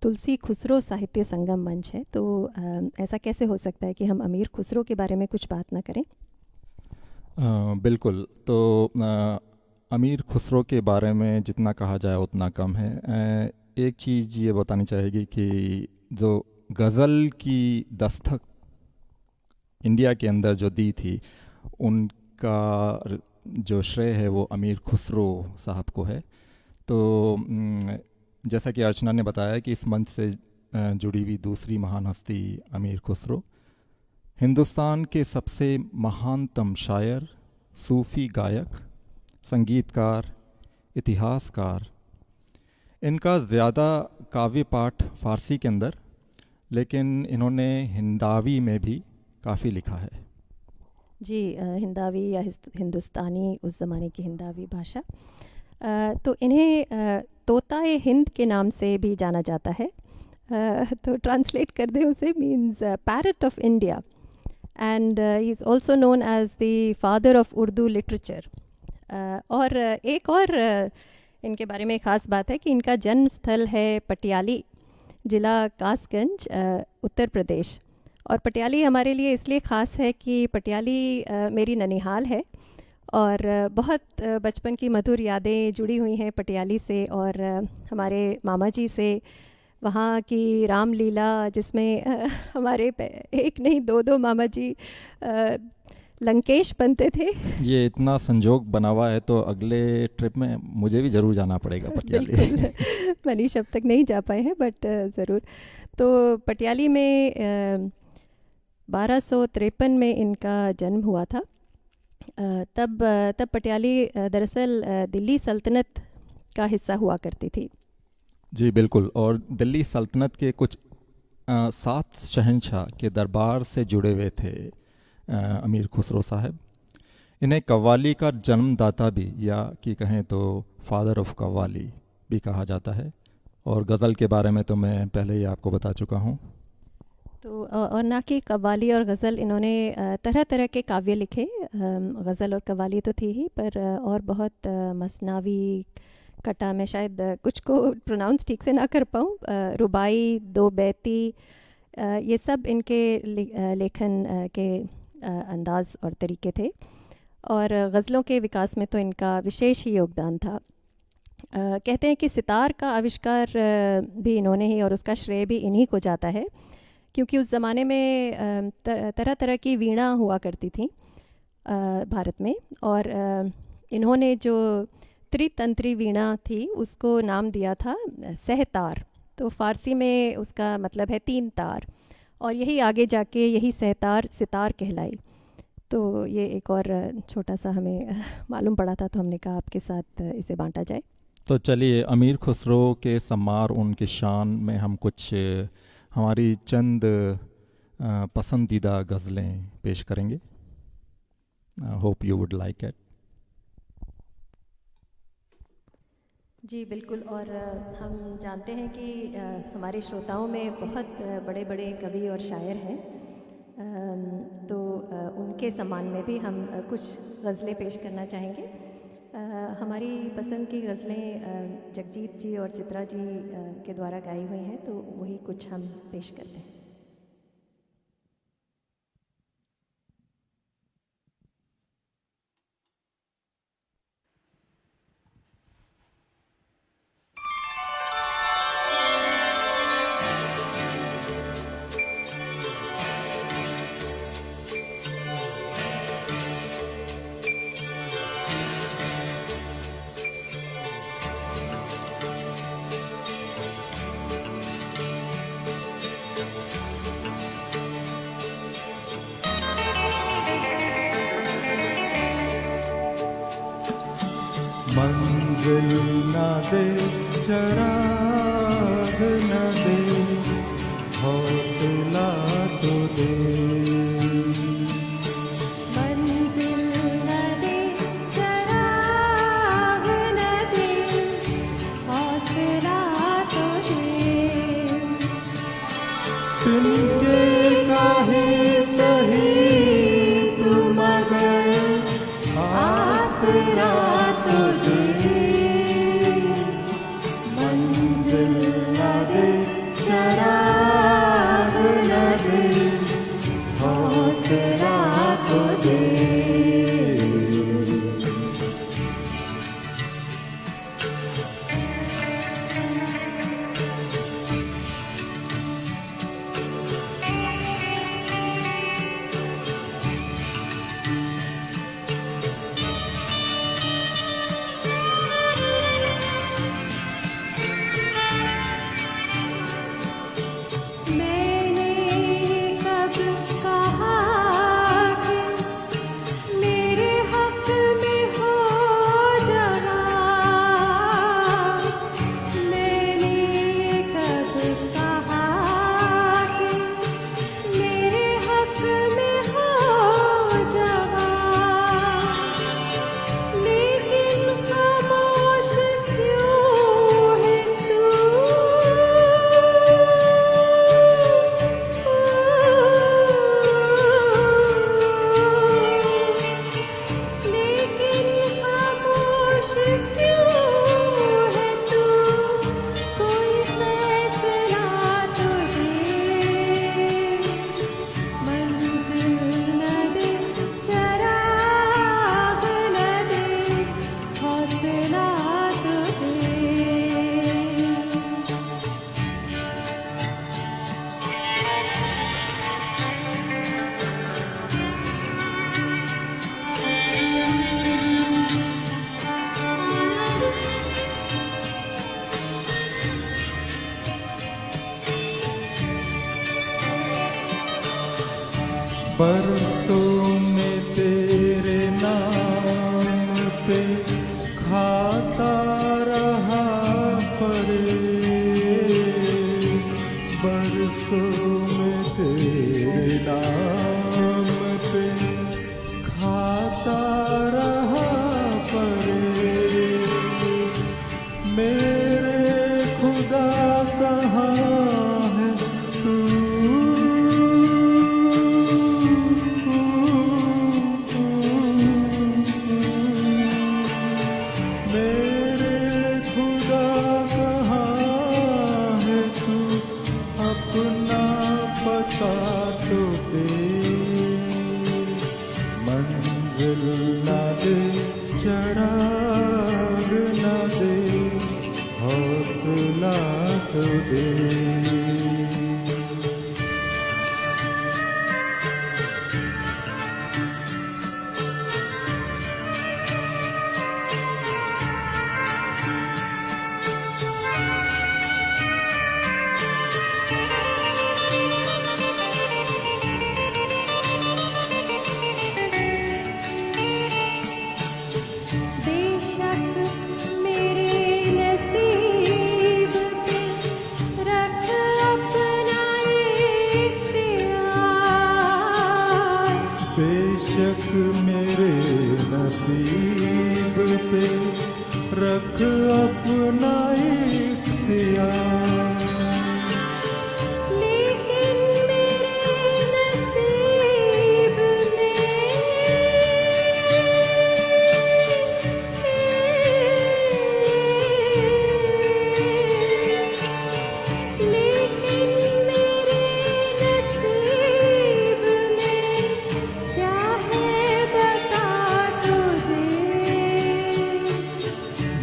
Speaker 3: तुलसी खुसरो साहित्य संगम मंच है, तो ऐसा कैसे हो सकता है कि हम अमीर खुसरो के बारे में कुछ बात ना करें।
Speaker 1: बिल्कुल। तो अमीर खुसरो के बारे में जितना कहा जाए उतना कम है। एक चीज़ ये बतानी चाहिए कि जो गज़ल की दस्तक इंडिया के अंदर जो दी थी, उनका जो श्रेय है वो अमीर खुसरो साहब को है। तो जैसा कि अर्चना ने बताया कि इस मंच से जुड़ी हुई दूसरी महान हस्ती अमीर खुसरो, हिंदुस्तान के सबसे महानतम शायर, सूफ़ी गायक, संगीतकार, इतिहासकार। इनका ज़्यादा काव्य पाठ फ़ारसी के अंदर, लेकिन इन्होंने हिंदावी में भी काफ़ी लिखा है।
Speaker 3: जी, हिंदावी या हिंदुस्तानी, उस ज़माने की हिंदावी भाषा। तो इन्हें तोताए हिंद के नाम से भी जाना जाता है। तो ट्रांसलेट कर दे उसे, means parrot of India, and he is also known as the father of Urdu literature. और एक और इनके बारे में ख़ास बात है कि इनका जन्म स्थल है पटियाली, ज़िला कासगंज, उत्तर प्रदेश। और पटियाली हमारे लिए इसलिए ख़ास है कि पटियाली मेरी ननिहाल है, और बहुत बचपन की मधुर यादें जुड़ी हुई हैं पटियाली से, और हमारे मामा जी से वहाँ की रामलीला, जिसमें हमारे एक नहीं दो मामा जी लंकेश बनते थे।
Speaker 1: ये इतना संजोग बना हुआ है, तो अगले ट्रिप में मुझे भी ज़रूर जाना पड़ेगा पटियाली।
Speaker 3: बिल्कुल, मनीष अब तक नहीं जा पाए हैं, बट ज़रूर। तो पटियाली में 1253 में इनका जन्म हुआ था। तब पटियाली दरअसल दिल्ली सल्तनत का हिस्सा हुआ करती थी।
Speaker 1: जी बिल्कुल। और दिल्ली सल्तनत के कुछ 7 शहंशाह के दरबार से जुड़े हुए थे अमीर खुसरो साहब। इन्हें कव्वाली का जन्मदाता भी, या कि कहें तो फादर ऑफ कव्वाली भी कहा जाता है। और गज़ल के बारे में तो मैं पहले ही आपको बता चुका हूँ।
Speaker 3: तो और ना कि कव्वाली और गज़ल, इन्होंने तरह तरह के काव्य लिखे। गज़ल और कव्वाली तो थी ही, पर और बहुत मसनावी, कटा, मैं शायद कुछ को प्रोनाउंस ठीक से ना कर पाऊँ, रुबाई, दो बैती, ये सब इनके लेखन के अंदाज़ और तरीके थे। और गज़लों के विकास में तो इनका विशेष ही योगदान था। कहते हैं कि सितार का आविष्कार भी इन्होंने ही, और उसका श्रेय भी इन्हीं को जाता है, क्योंकि उस ज़माने में तरह तरह की वीणा हुआ करती थी भारत में। और इन्होंने जो
Speaker 2: त्रितंत्री वीणा थी, उसको नाम दिया था सहतार। तो फ़ारसी में उसका मतलब है 3 तार, और यही आगे जाके यही सहतार सितार कहलाई। तो ये एक और छोटा सा हमें मालूम पड़ा था, तो हमने कहा आपके साथ इसे बांटा जाए।
Speaker 1: तो चलिए अमीर खुसरो के सम्मार उनकी शान में हम कुछ हमारी चंद पसंदीदा गज़लें पेश करेंगे। Hope you would like it.
Speaker 2: जी बिल्कुल। और हम जानते हैं कि हमारे श्रोताओं में बहुत बड़े बड़े कवि और शायर हैं, तो उनके सम्मान में भी हम कुछ गज़लें पेश करना चाहेंगे। हमारी पसंद की गज़लें जगजीत जी और चित्रा जी के द्वारा गाई हुई हैं, तो वही कुछ हम पेश करते हैं।
Speaker 4: मंजिल न दे चराग न दे, हौसला तो दे।
Speaker 3: मंजिल न दे चराग न दे, हौसला तो दे।
Speaker 4: तिनके काहे सही तू मगर आसरा तो दे। मंजिल न दे चराग न दे, हौसला तो दे।
Speaker 3: मैंने कब कहा कि मेरे हक में हो जवान। मैंने कब कहा कि मेरे हक में हो जवान। लेकिन खामोश क्यों है तू? लेकिन खामोश क्यों है तू? कोई फैसला तो दे। मंजिल न दे चराग न दे, हौसला तो दे।
Speaker 4: बरसों में तेरे नाम पे खाता रहा परे। बरसों में तेरे नाम पे खाता रहा परे। मेरे खुदा कहाँ है तू? मेरे खुदा कहाँ है तू? अपना पता तो दे। मंजिल न दे चराग न दे, हौसला तो दे। अपना इख्तियार।
Speaker 3: लेकिन मेरे नसीब क्या है बता तो दे।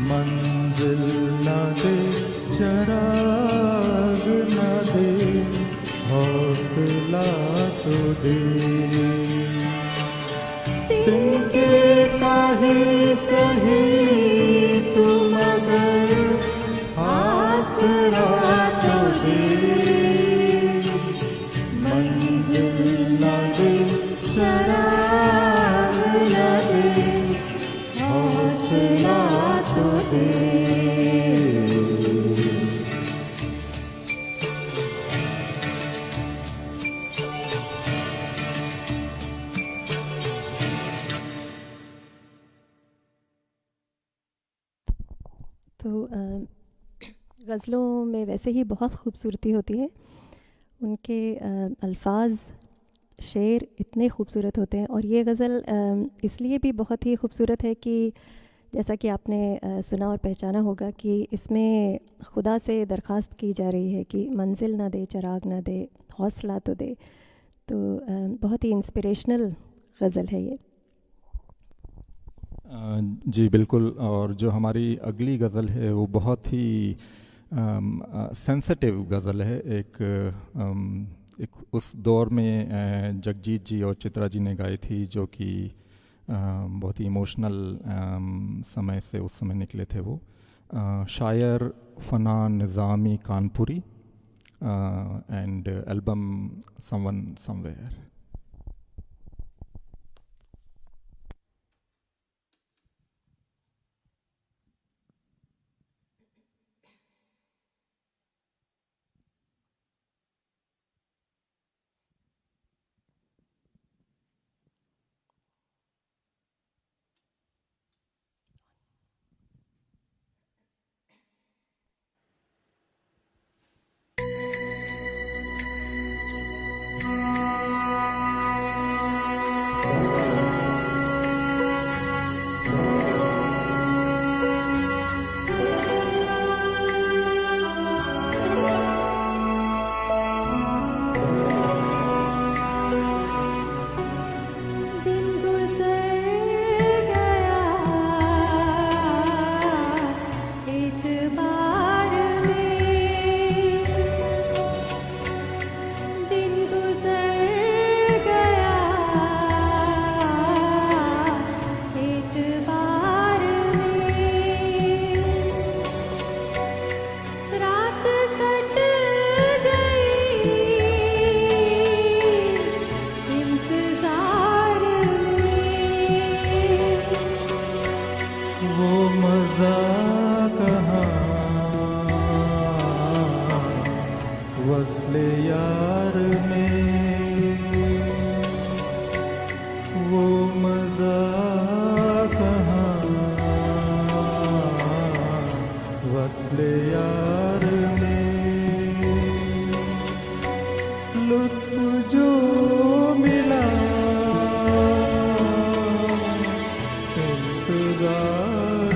Speaker 4: मंजिल न दे चराग न दे हौसला तो दे। तिनके काहे सही तू मगर आसरा तो दे। मंजिल न दे चराग न दे हौसला तो दे।
Speaker 2: तो गज़लों में वैसे ही बहुत खूबसूरती होती है। उनके अल्फाज शेर इतने खूबसूरत होते हैं, और ये गज़ल इसलिए भी बहुत ही खूबसूरत है कि जैसा कि आपने सुना और पहचाना होगा कि इसमें खुदा से दरख्वास्त की जा रही है कि मंजिल ना दे चराग ना दे हौसला तो दे। तो बहुत ही इंस्पिरेशनल गज़ल है ये।
Speaker 1: जी बिल्कुल। और जो हमारी अगली गज़ल है वो बहुत ही सेंसिटिव गज़ल है। एक उस दौर में जगजीत जी और चित्रा जी ने गाई थी, जो कि बहुत ही इमोशनल समय से उस समय निकले थे वो। शायर Fana Nizami Kanpuri and album someone somewhere.
Speaker 4: वस्ले यार में वो मजा कहाँ, वस्ले यार में लुत्फ जो मिला इंतजार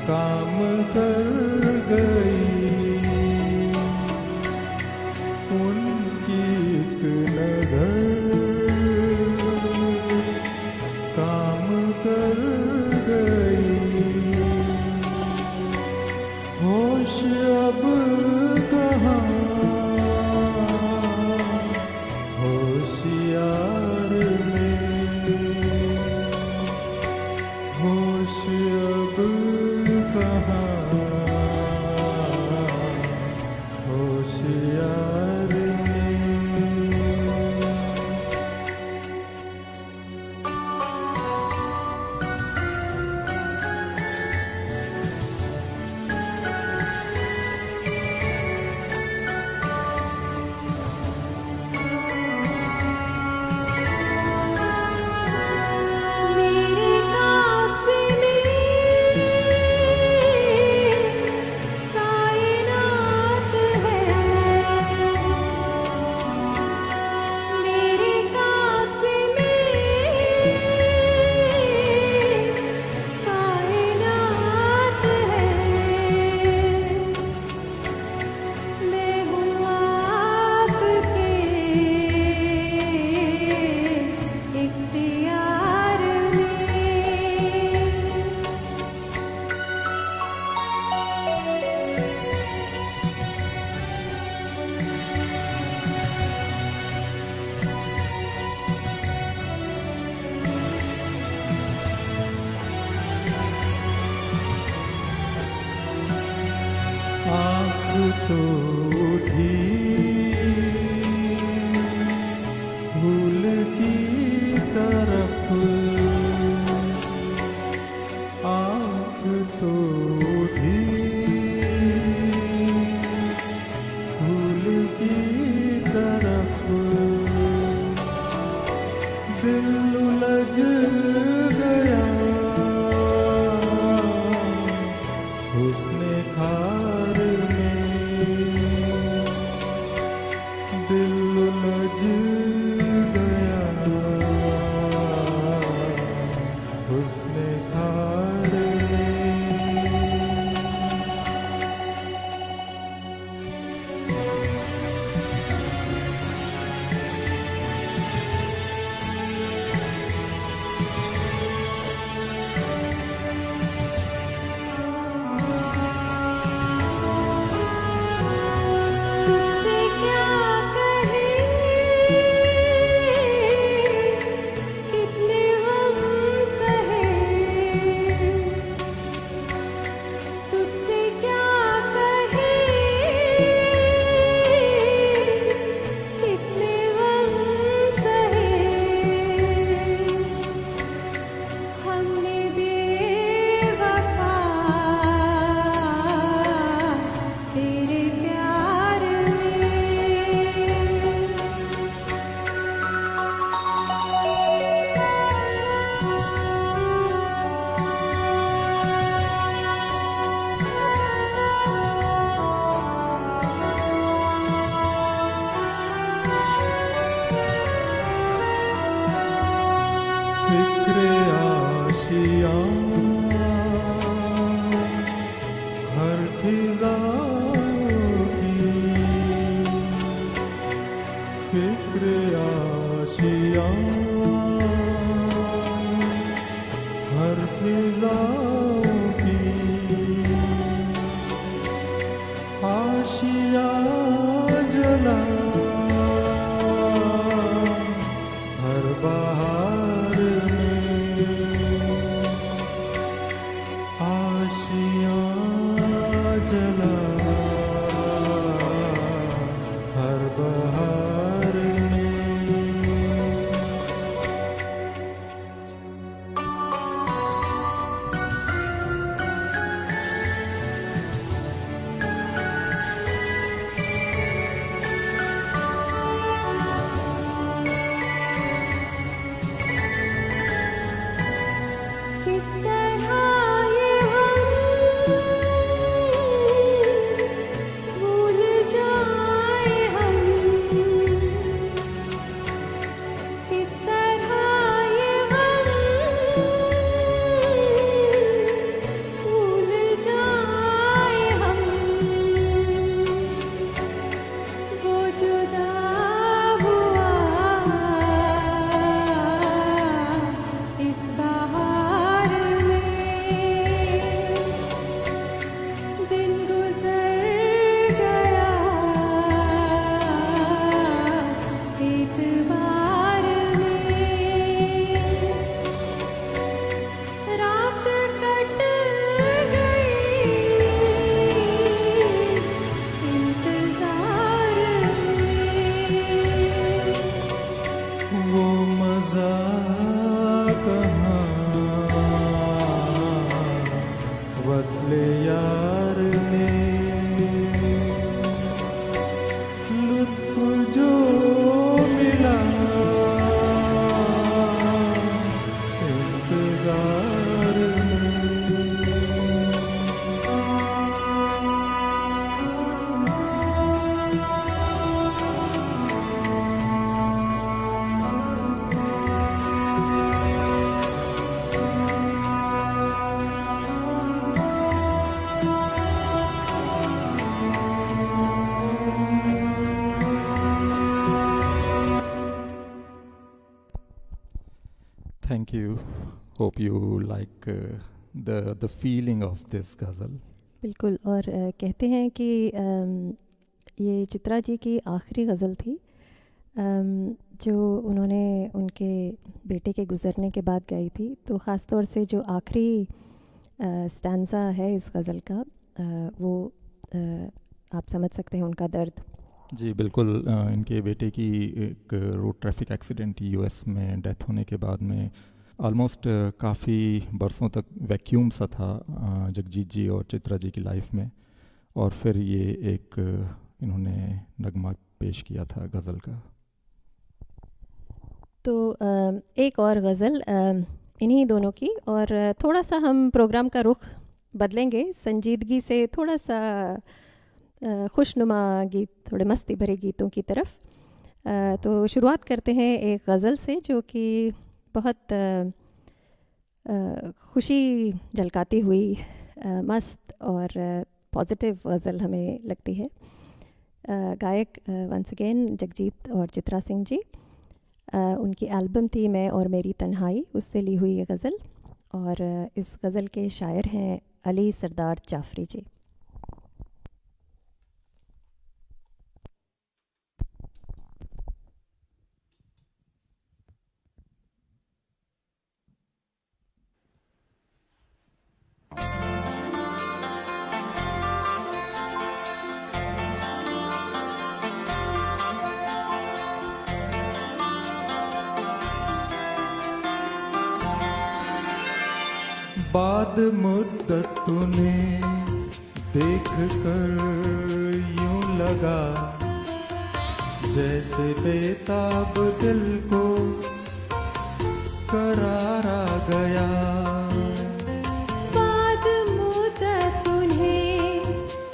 Speaker 4: काम कर गई, उनकी एक नजर काम कर गई। होश अब कहाँ होशियार में, होश अब कहाँ होशियार। दिल उलझ गया हुस्न खारे
Speaker 3: तुझसे क्या कहें कितने हम सहे तुझसे क्या कहें कितने हम सहे हमने बेवफा तेरे प्यार में
Speaker 4: फिक्र आशियाँ हर खिज़ा की फिक्र आशियाँ हर खिज़ा की आशिया जला हर बहार में आशिया जला हर बहार में
Speaker 3: किस तरह ये हम भूल जाए हम किस तरह ये हम भूल जाए हम वो जुदा हुआ इस बहार में दिन गुजर गया एतबार में रात कट गई इंतजार में
Speaker 4: वो मजा कहाँ वस्ले यार में लुत्फ जो मिला इंतजार
Speaker 1: Thank you. Hope you like the feeling of this ghazal.
Speaker 2: बिल्कुल और कहते हैं कि ये चित्रा जी की आखिरी गज़ल थी जो उन्होंने उनके बेटे के गुज़रने के बाद गाई थी। तो ख़ास तौर से जो आखिरी स्टैंज़ा है इस गज़ल का वो आप समझ सकते हैं उनका दर्द।
Speaker 1: जी बिल्कुल। इनके बेटे की एक रोड ट्रैफिक एक्सीडेंट यूएस में डेथ होने के बाद में ऑलमोस्ट काफ़ी बरसों तक वैक्यूम सा था जगजीत जी और चित्रा जी की लाइफ में, और फिर ये एक इन्होंने नगमा पेश किया था गज़ल का।
Speaker 2: तो एक और गज़ल इन्हीं दोनों की, और थोड़ा सा हम प्रोग्राम का रुख बदलेंगे, संजीदगी से थोड़ा सा खुशनुमा गीत, थोड़े मस्ती भरे गीतों की तरफ। तो शुरुआत करते हैं एक गज़ल से जो कि बहुत खुशी झलकाती हुई मस्त और पॉजिटिव गज़ल हमें लगती है। गायक वंस अगेन जगजीत और चित्रा सिंह जी, उनकी एल्बम थी मैं और मेरी तन्हाई, उससे ली हुई ये गज़ल। और इस गज़ल के शायर हैं अली सरदार जाफरी जी।
Speaker 4: बाद मुद्दत तूने देख कर यूं लगा जैसे बेताब दिल को करार आ गया।
Speaker 3: बाद मुद्दत तुम्हें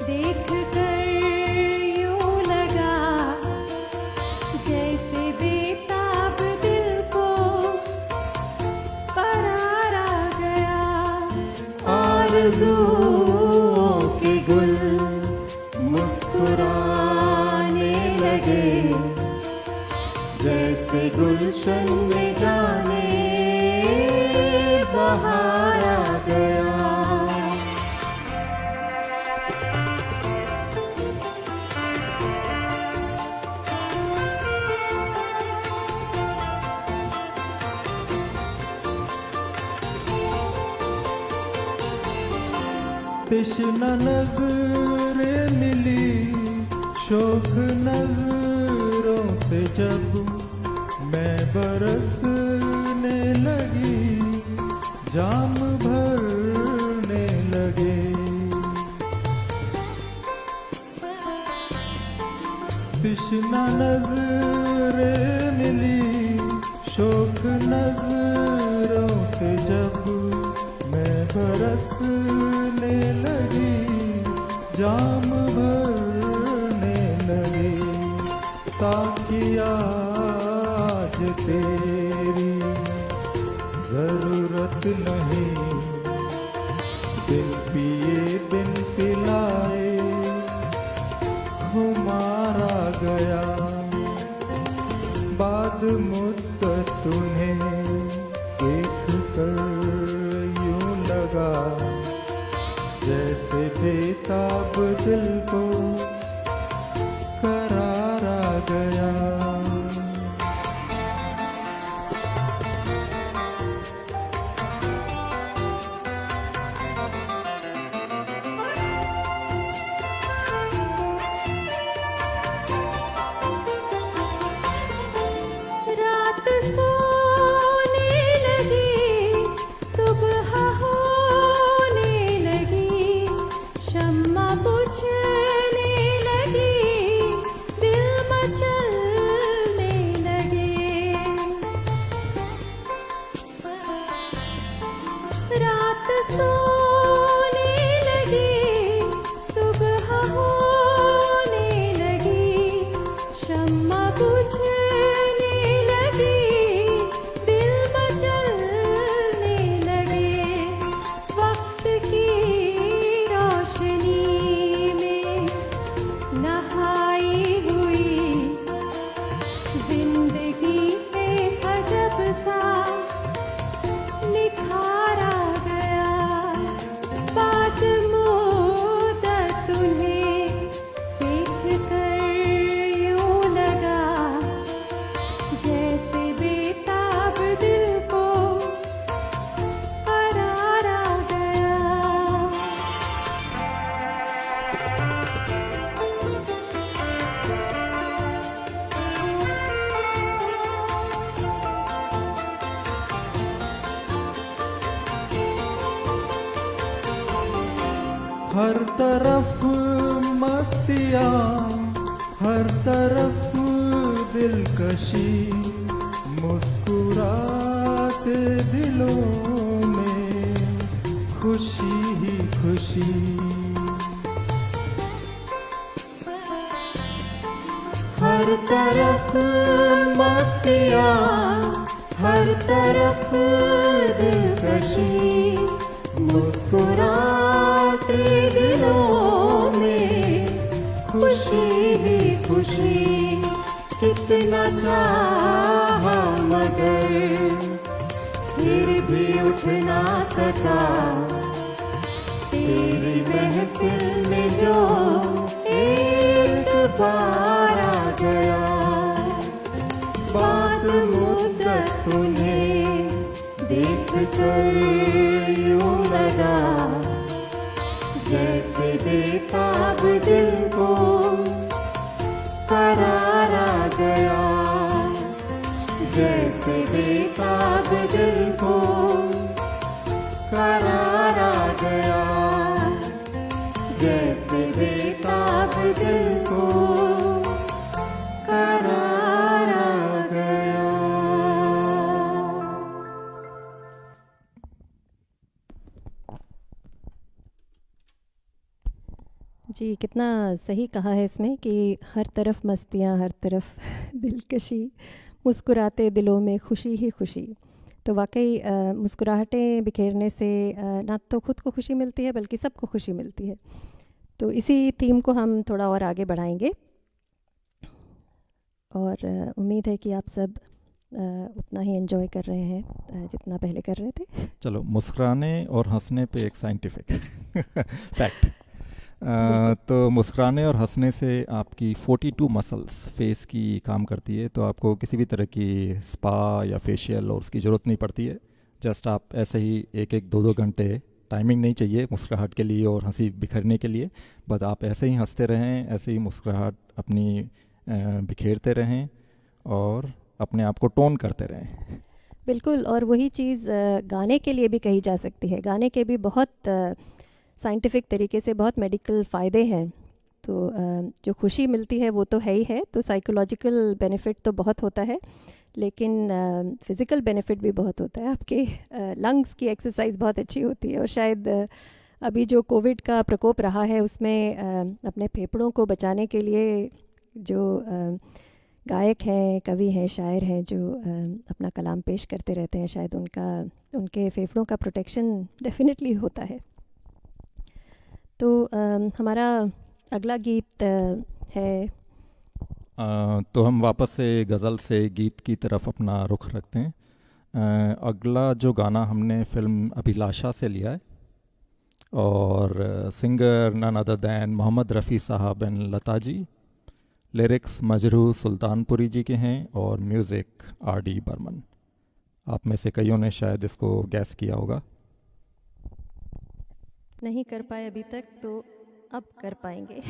Speaker 3: देख कर यूं लगा जैसे बेताब दिल को करार आ गया।
Speaker 4: आरज़ुओं के गुल मुस्कुराने लगे जैसे गुलशन में जाने बहार आ गया। तिश्ना नज़रें मिली शोक नज़रों से जब मैं बरसने लगी जाम भरने लगे। तिश्ना नज़रें मिली शोक नज़रों से जब मैं बरसने लगी जाम भरने लगी। साकिया आज तेरी जरूरत नहीं, दिल पिए बिन पिलाए खुमारा गया। बाद मुद्दत तुम्हें देख कर यूं लगा जैसे बेताब दिल को करार आ गया।
Speaker 3: रात सोने लगी सुबह होने लगी शम्मा बुझने लगी दिल मचलने लगे। रात सोने लगी सुबह होने लगी शम्मा बुझने लगी दिल मचलने लगे। वक्त की रोशनी में नहाई हुई जिंदगी पे अजब सा निखार आ गया। बाद मुद्दत तुम्हें देख कर यूं लगा जैसे बेताब दिल को करार आ गया।
Speaker 4: हर तरफ मस्तियाँ हर तरफ दिलकशी मुस्कुराते दिलों में खुशी ही खुशी। हर हर तरफ मस्तियाँ, हर तरफ दिलकशी, मुस्कुराते दिलों में खुशी ही खुशी। कितना चाहा मगर फिर भी उठ ना सका, तेरी महफिल में जो एक बार आ गया। बात मुद्दत तुम्हें देख कर यूं लगा, जैसे बेताब दिल को करार आ गया, जैसे बेताब दिल को करार आ गया, जैसे बेताब दिल को करार आ गया।
Speaker 2: जी, कितना सही कहा है इसमें कि हर तरफ मस्तियाँ, हर तरफ दिलकशी, मुस्कुराते दिलों में खुशी ही खुशी। तो वाकई मुस्कुराहटें बिखेरने से ना तो खुद को खुशी मिलती है बल्कि सबको खुशी मिलती है। तो इसी थीम को हम थोड़ा और आगे बढ़ाएंगे और उम्मीद है कि आप सब उतना ही एंजॉय कर रहे हैं जितना पहले कर रहे थे।
Speaker 1: चलो, मुस्कुराने और हंसने पे एक साइंटिफिक फैक्ट। तो मुस्कुराने और हंसने से आपकी 42 मसल्स फेस की काम करती है, तो आपको किसी भी तरह की स्पा या फेशियल और उसकी ज़रूरत नहीं पड़ती है। जस्ट आप ऐसे ही 1-1, 2-2 घंटे, टाइमिंग नहीं चाहिए मुस्कुराहट के लिए और हंसी बिखरने के लिए, बस आप ऐसे ही हंसते रहें, ऐसे ही मुस्कुराहट अपनी बिखेरते रहें और अपने आप को टोन करते रहें।
Speaker 2: बिल्कुल, और वही चीज़ गाने के लिए भी कही जा सकती है। गाने के भी बहुत साइंटिफिक तरीके से बहुत मेडिकल फ़ायदे हैं। तो जो खुशी मिलती है वो तो है ही है, तो साइकोलॉजिकल बेनिफिट तो बहुत होता है, लेकिन फ़िज़िकल बेनिफिट भी बहुत होता है। आपके लंग्स की एक्सरसाइज बहुत अच्छी होती है और शायद अभी जो कोविड का प्रकोप रहा है उसमें अपने फेफड़ों को बचाने के लिए जो गायक हैं, कवि हैं, शायर हैं जो अपना कलाम पेश करते रहते हैं, शायद उनके फेफड़ों का प्रोटेक्शन डेफिनेटली होता है। तो हमारा अगला गीत है
Speaker 1: तो हम वापस से गज़ल से गीत की तरफ अपना रुख रखते हैं। अगला जो गाना हमने फिल्म अभिलाषा से लिया है और singer none other than Mohammed Rafi sahab and Lata ji, lyrics Majrooh Sultanpuri ji के हैं और म्यूज़िक R.D. बर्मन। आप में से कईयों ने शायद इसको गैस किया होगा।
Speaker 2: नहीं कर पाए अभी तक, तो अब कर पाएंगे।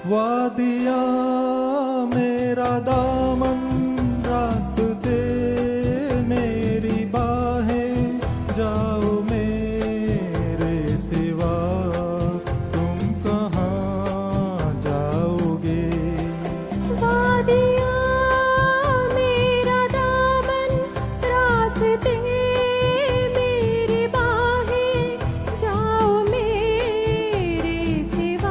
Speaker 4: वादिया मेरा दामन, रास्ते मेरी बाहें, जाओ मेरे सिवा तुम कहाँ जाओगे।
Speaker 3: वादिया मेरा दामन, रास्ते मेरी बाहें, जाओ मेरे सिवा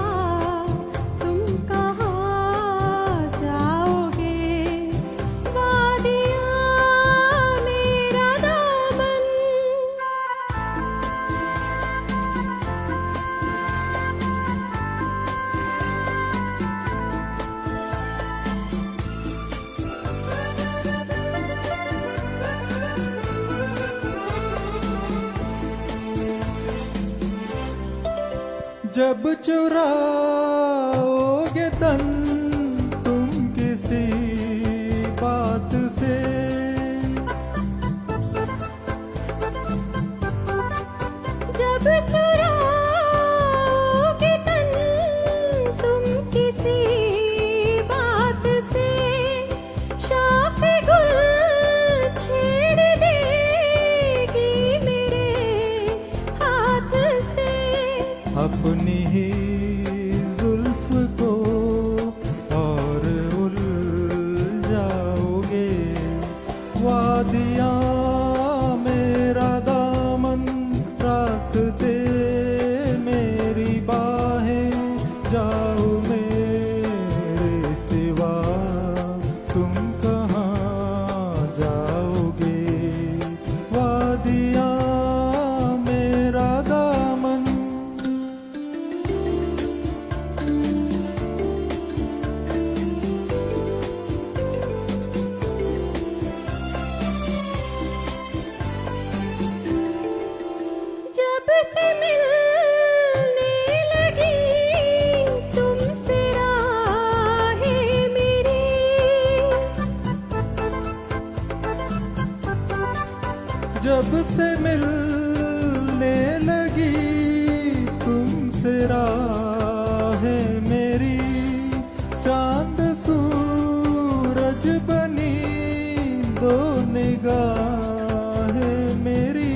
Speaker 3: तुम कहाँ जाओगे। वादिया मेरा दामन।
Speaker 4: जब चुराओगे तन तुम किसी बात से,
Speaker 3: चुराओगे तन तुम किसी बात से, शाखे गुल छेड़ देगी मेरे हाथ से।
Speaker 4: अपनी ही जुल्फ को और उलझाओगे, वादियाँ मेरा दामन, रास्ते मेरी बाहें, जाओ मेरे सिवा तुम कहाँ जाओगे। वादियाँ मेरा दामन।
Speaker 3: जब से मिलने लगी तुमसे राहें मेरी,
Speaker 4: जब से मिलने लगी तुमसे राहें मेरी, चांद सूरज बनी दो निगाहें मेरी।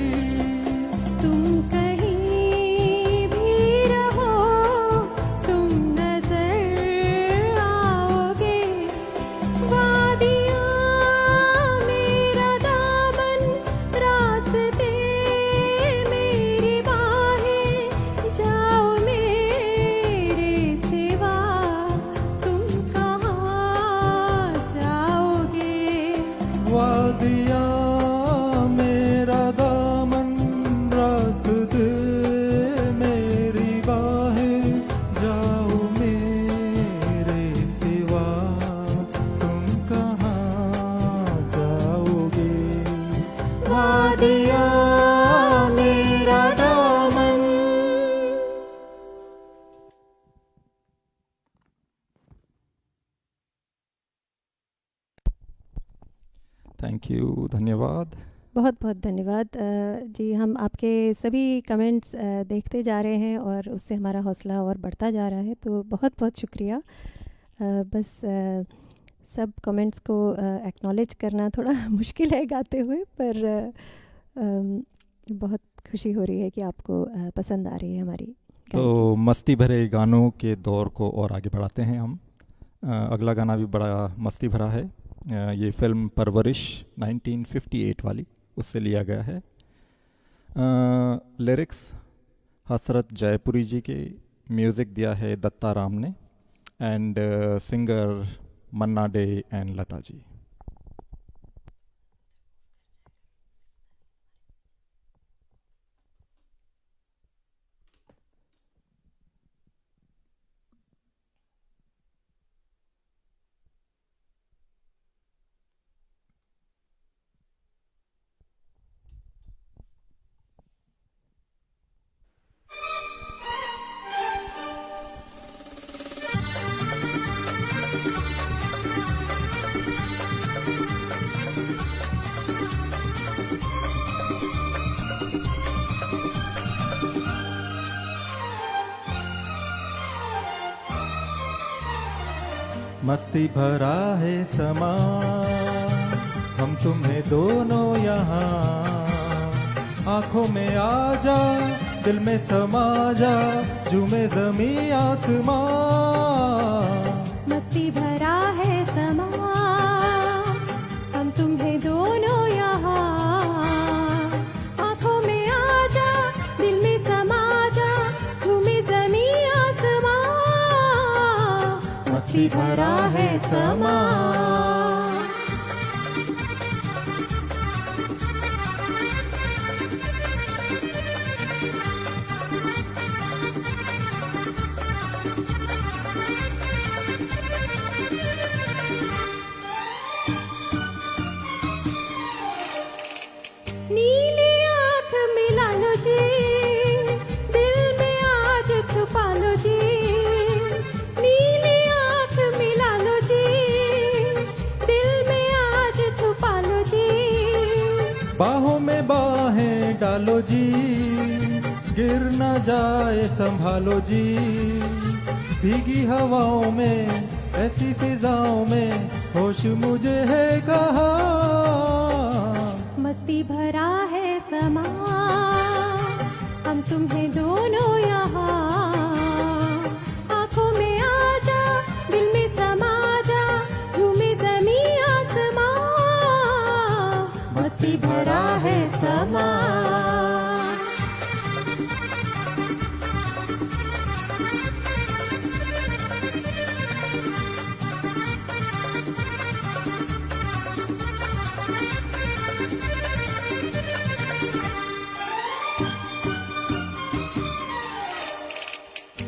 Speaker 3: तुम कहीं भी रहो तुम नजर आओगे। वादियाँ मेरा दामन, रास्ते मेरी बाहें, जाओ मेरे सिवा तुम कहाँ जाओगे।
Speaker 4: वादियाँ मेरा दामन, रास्ते मेरी बाहें, जाओ मेरे सिवा तुम कहाँ जाओगे। वादियाँ मेरा दामन।
Speaker 1: थैंक यू, धन्यवाद।
Speaker 2: बहुत बहुत धन्यवाद जी। हम आपके सभी कमेंट्स देखते जा रहे हैं और उससे हमारा हौसला और बढ़ता जा रहा है, तो बहुत बहुत शुक्रिया। बस सब कमेंट्स को एक्नॉलेज करना थोड़ा मुश्किल है गाते हुए, पर बहुत खुशी हो रही है कि आपको पसंद आ रही है हमारी गायकी।
Speaker 1: तो मस्ती भरे गानों के दौर को और आगे बढ़ाते हैं हम। अगला गाना भी बड़ा मस्ती भरा है। ये फिल्म परवरिश 1958 वाली, उससे लिया गया है। लिरिक्स हसरत जयपुरी जी के, म्यूज़िक दिया है दत्ता राम ने, and singer Manna Dey and Lata ji.
Speaker 4: मस्ती भरा है समा, हम तुम्हें दोनों यहाँ, आंखों में आ जा, दिल में समा जा, झूमे ज़मीं आसमां।
Speaker 3: मस्ती भरा है समा, हम तुम्हें दोनों यहाँ, आंखों में आ जा, दिल में समा जा, झूमे ज़मीं आसमां।
Speaker 4: मस्ती भरा है समा।
Speaker 3: नीली आँख मिला लो जी, दिल में आज छुपा लो जी। नीली आँख मिला लो जी, दिल में आज छुपा लो जी।
Speaker 4: बाहों में बाहें डालो जी, गिर न जाए संभालो जी, भीगी हवाओं में ऐसी फिजाओं में होश मुझे है कहाँ।
Speaker 3: मस्ती भरा है समा, हम तुम्हें दोनों यहाँ, आंखों में आ जा, दिल में समा जा, झूमे ज़मीं आसमां, मस्ती भरा है समा।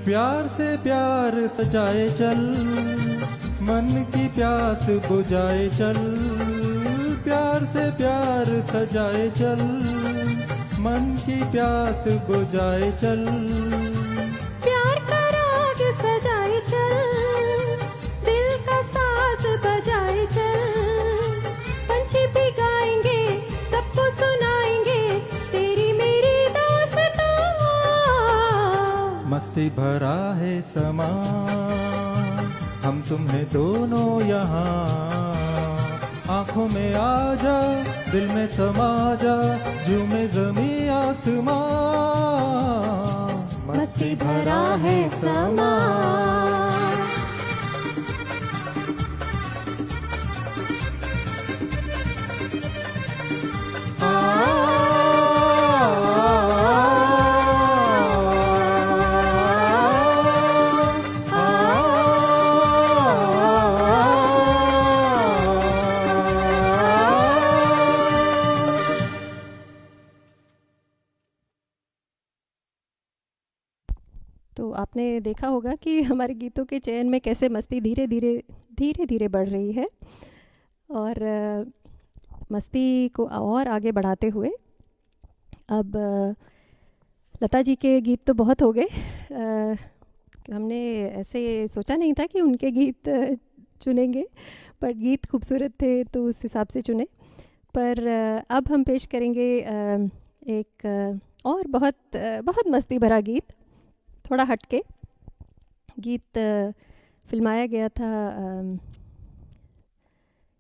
Speaker 4: प्यार से प्यार सजाए चल, मन की प्यास बुझाए चल, प्यार से प्यार सजाए चल, मन की प्यास बुझाए चल।
Speaker 3: प्यार का राग सजाए चल, दिल का साज बजाए चल, पंछी भी गाएंगे, सबको सुनाएंगे तेरी मेरी दास्तां।
Speaker 4: मस्ती भरा है समा, हम तुम्हें दोनों यहाँ, आंखों में आ जा, दिल में समा जा, झूमे ज़मीं आसमां,
Speaker 3: मस्ती भरा है समा।
Speaker 2: तो आपने देखा होगा कि हमारे गीतों के चयन में कैसे मस्ती धीरे धीरे बढ़ रही है, और मस्ती को और आगे बढ़ाते हुए अब लता जी के गीत तो बहुत हो गए। हमने ऐसे सोचा नहीं था कि उनके गीत चुनेंगे, पर गीत खूबसूरत थे तो उस हिसाब से चुने। पर अब हम पेश करेंगे एक और बहुत मस्ती भरा गीत, थोड़ा हटके गीत। फिल्माया गया था,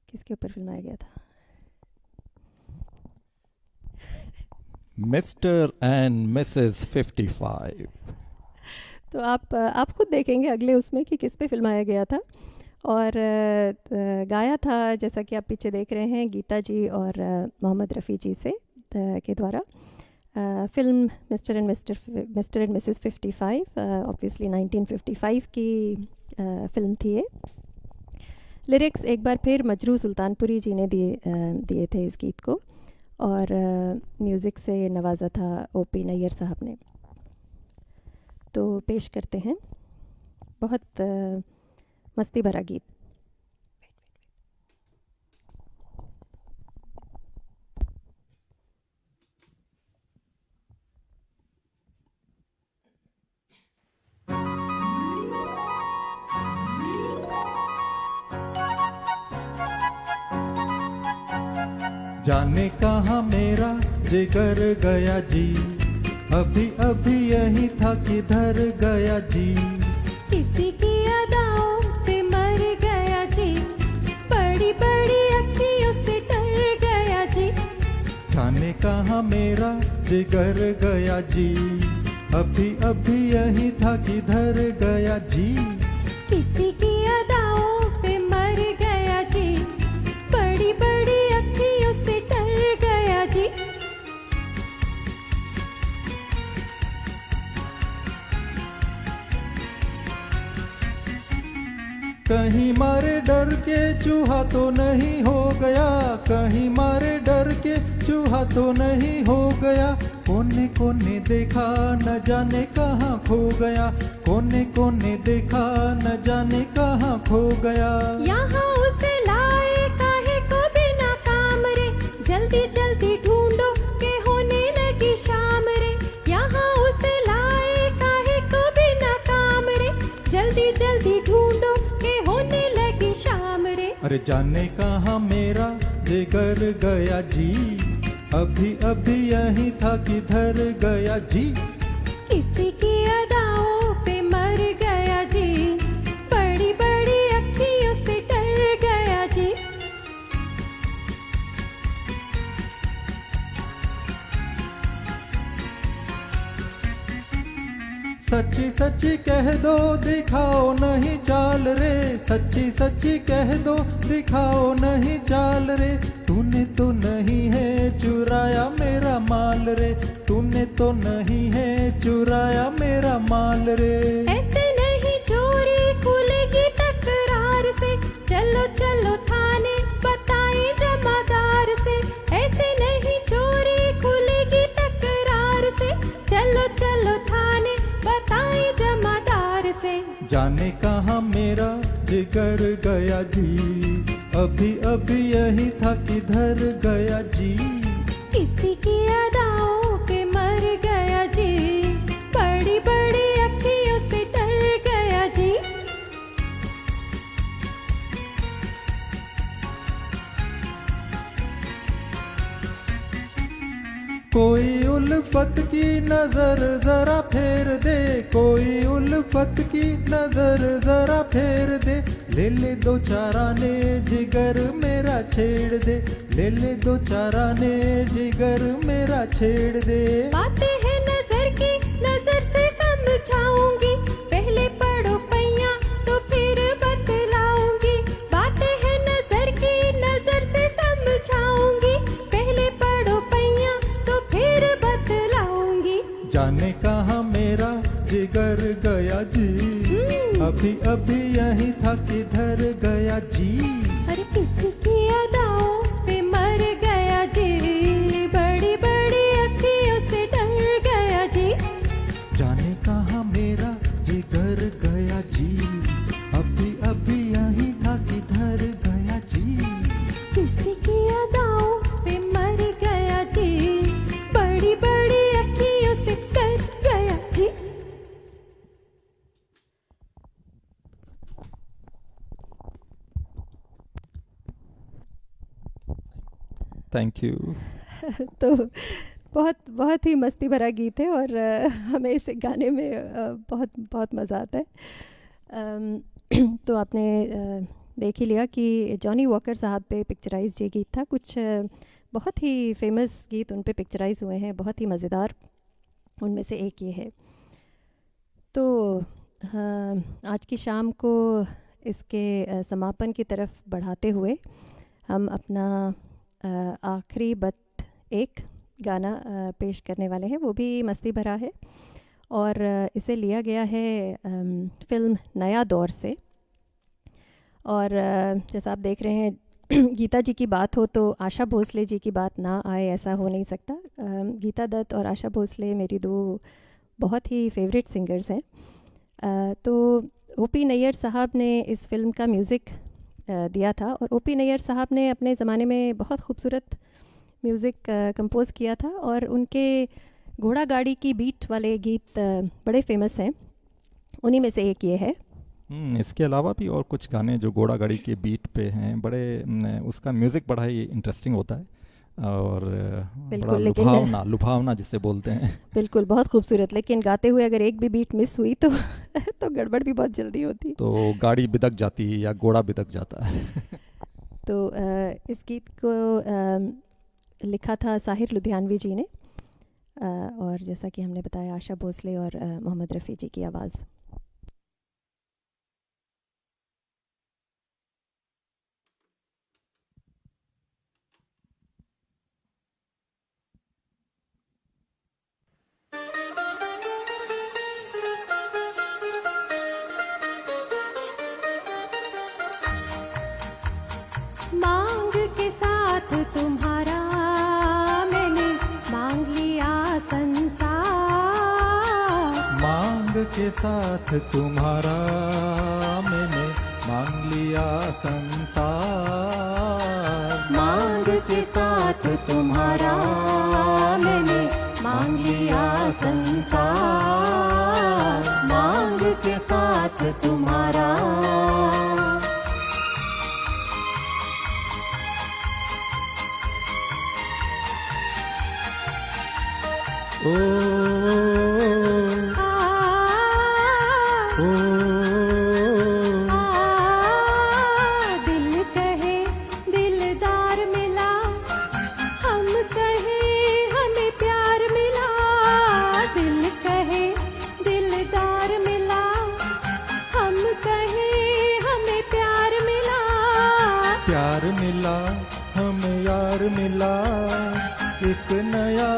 Speaker 2: किसके ऊपर फिल्माया गया था?
Speaker 1: Mister and Mrs 55।
Speaker 2: तो आप खुद देखेंगे अगले उसमें कि किस पे फिल्माया गया था। और गाया था, जैसा कि आप पीछे देख रहे हैं, गीता जी और मोहम्मद रफ़ी जी से के द्वारा। Film mister and Mrs 55 obviously 1955 की फिल्म थी ये। लिरिक्स एक बार फिर मजरू सुल्तानपुरी जी ने दिए थे इस गीत को, और म्यूज़िक से नवाजा था ओपी नैयर साहब ने। तो पेश करते हैं बहुत मस्ती भरा गीत।
Speaker 4: जाने कहाँ मेरा जिगर गया जी, अभी अभी यही था किधर गया जी।
Speaker 3: किसी की अदाओं पे मर गया जी, बड़ी बड़ी अखियों से डर गया जी।
Speaker 4: जाने कहाँ मेरा जिगर गया जी, अभी अभी यही था किधर गया जी।
Speaker 3: किसी की अदाओं पे मर गया जी, बड़ी बड़ी अखियों से डर गया जी।
Speaker 4: कहीं मारे डर के चूहा तो नहीं हो गया, कहीं मारे डर के चूहा तो नहीं हो गया। कोने कोने देखा न जाने कहाँ खो गया, कोने कोने देखा न जाने कहाँ खो गया।
Speaker 3: यहाँ उसे लाए काहे को बिना काम रे, जल्दी जल्दी ढूंढो के होने लगी शाम रे। यहाँ उसे लाए काहे को बिना काम रे, जल्दी जल्दी ढूंढो के होने लगी शाम रे।
Speaker 4: अरे जाने कहाँ मेरा जिगर गया जी, अभी अभी यही था किधर गया जी।
Speaker 3: किसी की अदाओं पे मर गया जी, बड़ी बड़ी अखियों से डर गया जी।
Speaker 4: सच्ची सच्ची कह दो दिखाओ नहीं चाल रे, सच्ची सच्ची कह दो दिखाओ नहीं चाल रे। तूने तो नहीं है चुराया मेरा माल रे, तूने तो नहीं है चुराया मेरा माल रे।
Speaker 3: ऐसे नहीं चोरी खुलेगी तकरार से, चलो चलो थाने बताएं जमादार से। ऐसे नहीं चोरी खुलेगी तकरार से, चलो चलो थाने बताएं जमादार से।
Speaker 4: जाने कहाँ मेरा जिगर गया जी, अभी अभी यही था किधर गया जी।
Speaker 3: किसी की अदाओं पे मर गया जी, बड़ी बड़ी अखियों से डर गया जी।
Speaker 4: कोई उल्फत की नजर जरा फेर दे, कोई उल्फत की नजर जरा फेर दे। ले ले दो चार आने जिगर मेरा छेड़ दे, ले ले दो चार आने जिगर मेरा छेड़ दे।
Speaker 3: बातें हैं नजर की, नजर से समझाऊंगी, पहले पढ़ो पैया तो फिर बतलाऊंगी। बातें हैं नजर की, नजर से समझाऊंगी, पहले पढ़ो पैया तो फिर बतलाऊंगी।
Speaker 4: जाने कहाँ मेरा जिगर गया जी, अभी अभी यही था किधर गया जी।
Speaker 3: अरे किसी की अदाओं पे मर गया जी, बड़ी बड़ी अखियों से डर गया जी।
Speaker 4: जाने कहाँ मेरा जिगर गया जी, अभी अभी यही था किधर गया जी।
Speaker 3: किसी की अदाओं पे मर गया जी, बड़ी बड़ी अखियों से डर गया जी।
Speaker 1: Thank you.
Speaker 2: तो बहुत बहुत ही मस्ती भरा गीत है और हमें इस गाने में बहुत बहुत मज़ा आता है। तो आपने देख ही लिया कि जॉनी वॉकर साहब पे पिक्चराइज ये गीत था। कुछ बहुत ही फेमस गीत उन पे पिक्चराइज हुए हैं, बहुत ही मज़ेदार, उनमें से एक ये है। तो आज की शाम को इसके समापन की तरफ बढ़ाते हुए हम अपना आखिरी बट एक गाना पेश करने वाले हैं, वो भी मस्ती भरा है और इसे लिया गया है फिल्म नया दौर से। और जैसा आप देख रहे हैं गीता जी की बात हो तो आशा भोसले जी की बात ना आए, ऐसा हो नहीं सकता। गीता दत्त और आशा भोसले मेरी दो बहुत ही फेवरेट सिंगर्स हैं। तो ओपी नैयर साहब ने इस फिल्म का म्यूज़िक दिया था और ओपी नैयर साहब ने अपने ज़माने में बहुत खूबसूरत म्यूज़िक कंपोज़ किया था और उनके घोड़ा गाड़ी की बीट वाले गीत बड़े फेमस हैं। उन्हीं में से एक ये है।
Speaker 1: इसके अलावा भी और कुछ गाने जो घोड़ा गाड़ी के बीट पे हैं, बड़े उसका म्यूज़िक बड़ा ही इंटरेस्टिंग होता है और बड़ा लुभावना लुभावना जिसे बोलते हैं।
Speaker 2: बिल्कुल, बहुत खूबसूरत। लेकिन गाते हुए अगर एक भी बीट मिस हुई तो तो गड़बड़ भी बहुत जल्दी होती, तो
Speaker 1: गाड़ी बिदक जाती है या घोड़ा बिदक जाता है।
Speaker 2: तो इस गीत को लिखा था साहिर लुधियानवी जी ने और जैसा कि हमने बताया आशा भोसले और मोहम्मद रफ़ी जी की आवाज़।
Speaker 3: मांग के साथ तुम्हारा मैंने मांग लिया संसार,
Speaker 4: मांग के साथ तुम्हारा मैंने मांग लिया संसार,
Speaker 3: मांग के साथ तुम्हारा मैंने मांग लिया संसार, मांग के साथ तुम्हारा।
Speaker 4: ओ एक नया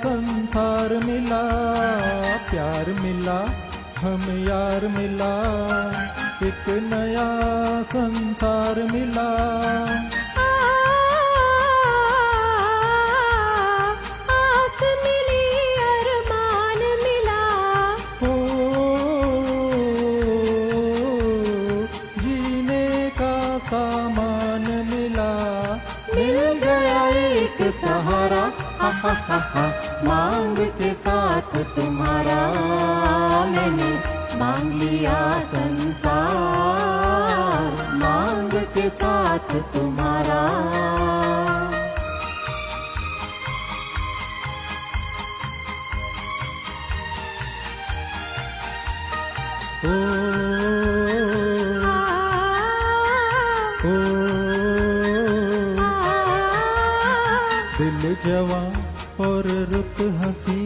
Speaker 4: संसार मिला, प्यार मिला, हम यार मिला, एक नया संसार मिला।
Speaker 3: आस मिली, अरमान मिला,
Speaker 4: हो जीने का सामान मिला, मिल गया एक सहारा, हा हा हा हा, मांग के साथ तुम्हारा मैंने मांग लिया संसार, मांग के साथ तुम्हारा। ओ, ओ, दिल जवां और रुत हंसी,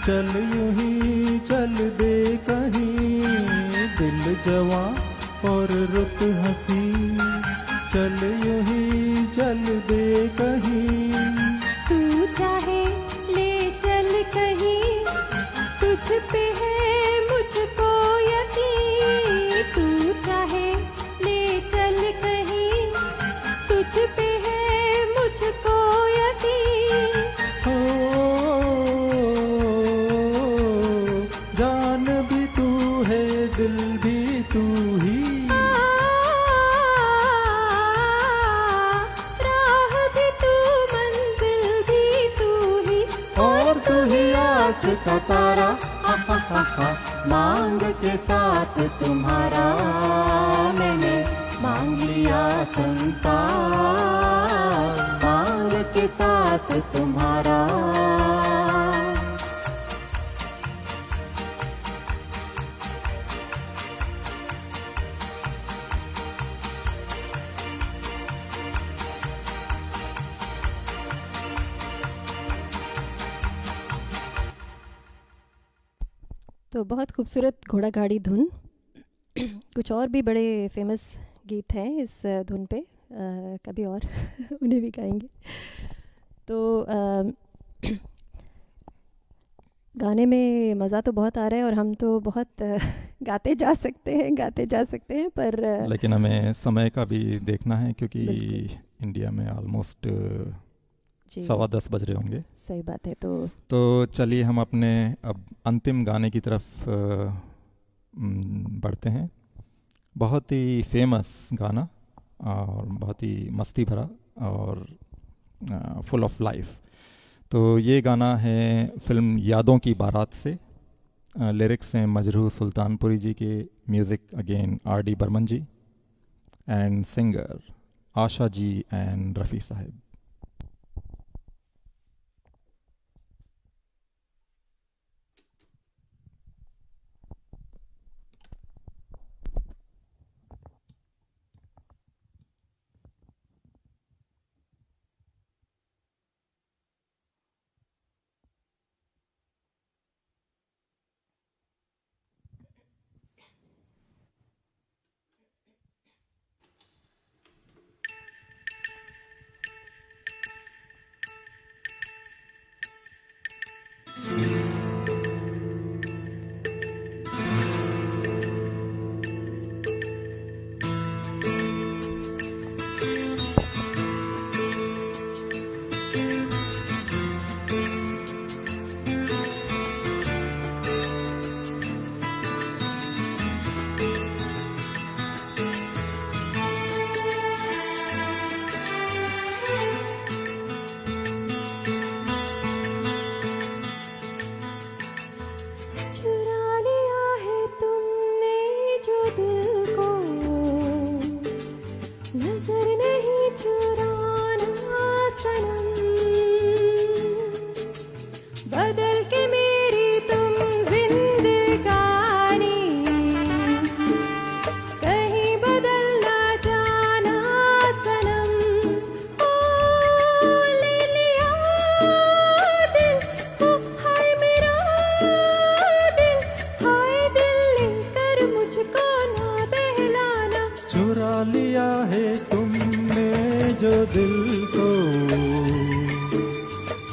Speaker 4: चल यूं ही चल दे कहीं, दिल जवां और रुत हंसी, चल यूं ही चल दे कहीं।
Speaker 3: तू चाहे ले चल कहीं, तुझ पे है मुझको यकीन, तू चाहे ले चल कहीं, तुझ पे है मुझको यकीन।
Speaker 4: हो जान भी तू है, दिल भी तू ही,
Speaker 3: राह भी तू, मंजिल भी तू ही,
Speaker 4: और तू ही आस का तारा, हा हा हा हा, मांग के साथ तुम्हारा मैंने मांग लिया संसार, मांग के साथ तुम्हारा।
Speaker 2: तो बहुत खूबसूरत घोड़ा गाड़ी धुन। कुछ और भी बड़े फेमस गीत हैं इस धुन पे, कभी और उन्हें भी गाएंगे। तो गाने में मज़ा तो बहुत आ रहा है और हम तो बहुत गाते जा सकते हैं पर
Speaker 1: लेकिन हमें समय का भी देखना है क्योंकि
Speaker 2: बिल्कुल।
Speaker 1: इंडिया में ऑलमोस्ट
Speaker 2: जी
Speaker 1: 10:15 बज रहे होंगे।
Speaker 2: सही बात है।
Speaker 1: तो चलिए हम अपने अब अंतिम गाने की तरफ बढ़ते हैं। बहुत ही फेमस गाना और बहुत ही मस्ती भरा और फुल ऑफ लाइफ। तो ये गाना है फिल्म यादों की बारात से। लिरिक्स हैं मजरूह सुल्तानपुरी जी के, music again R D. Burman ji and singer Asha ji and Rafi sahab.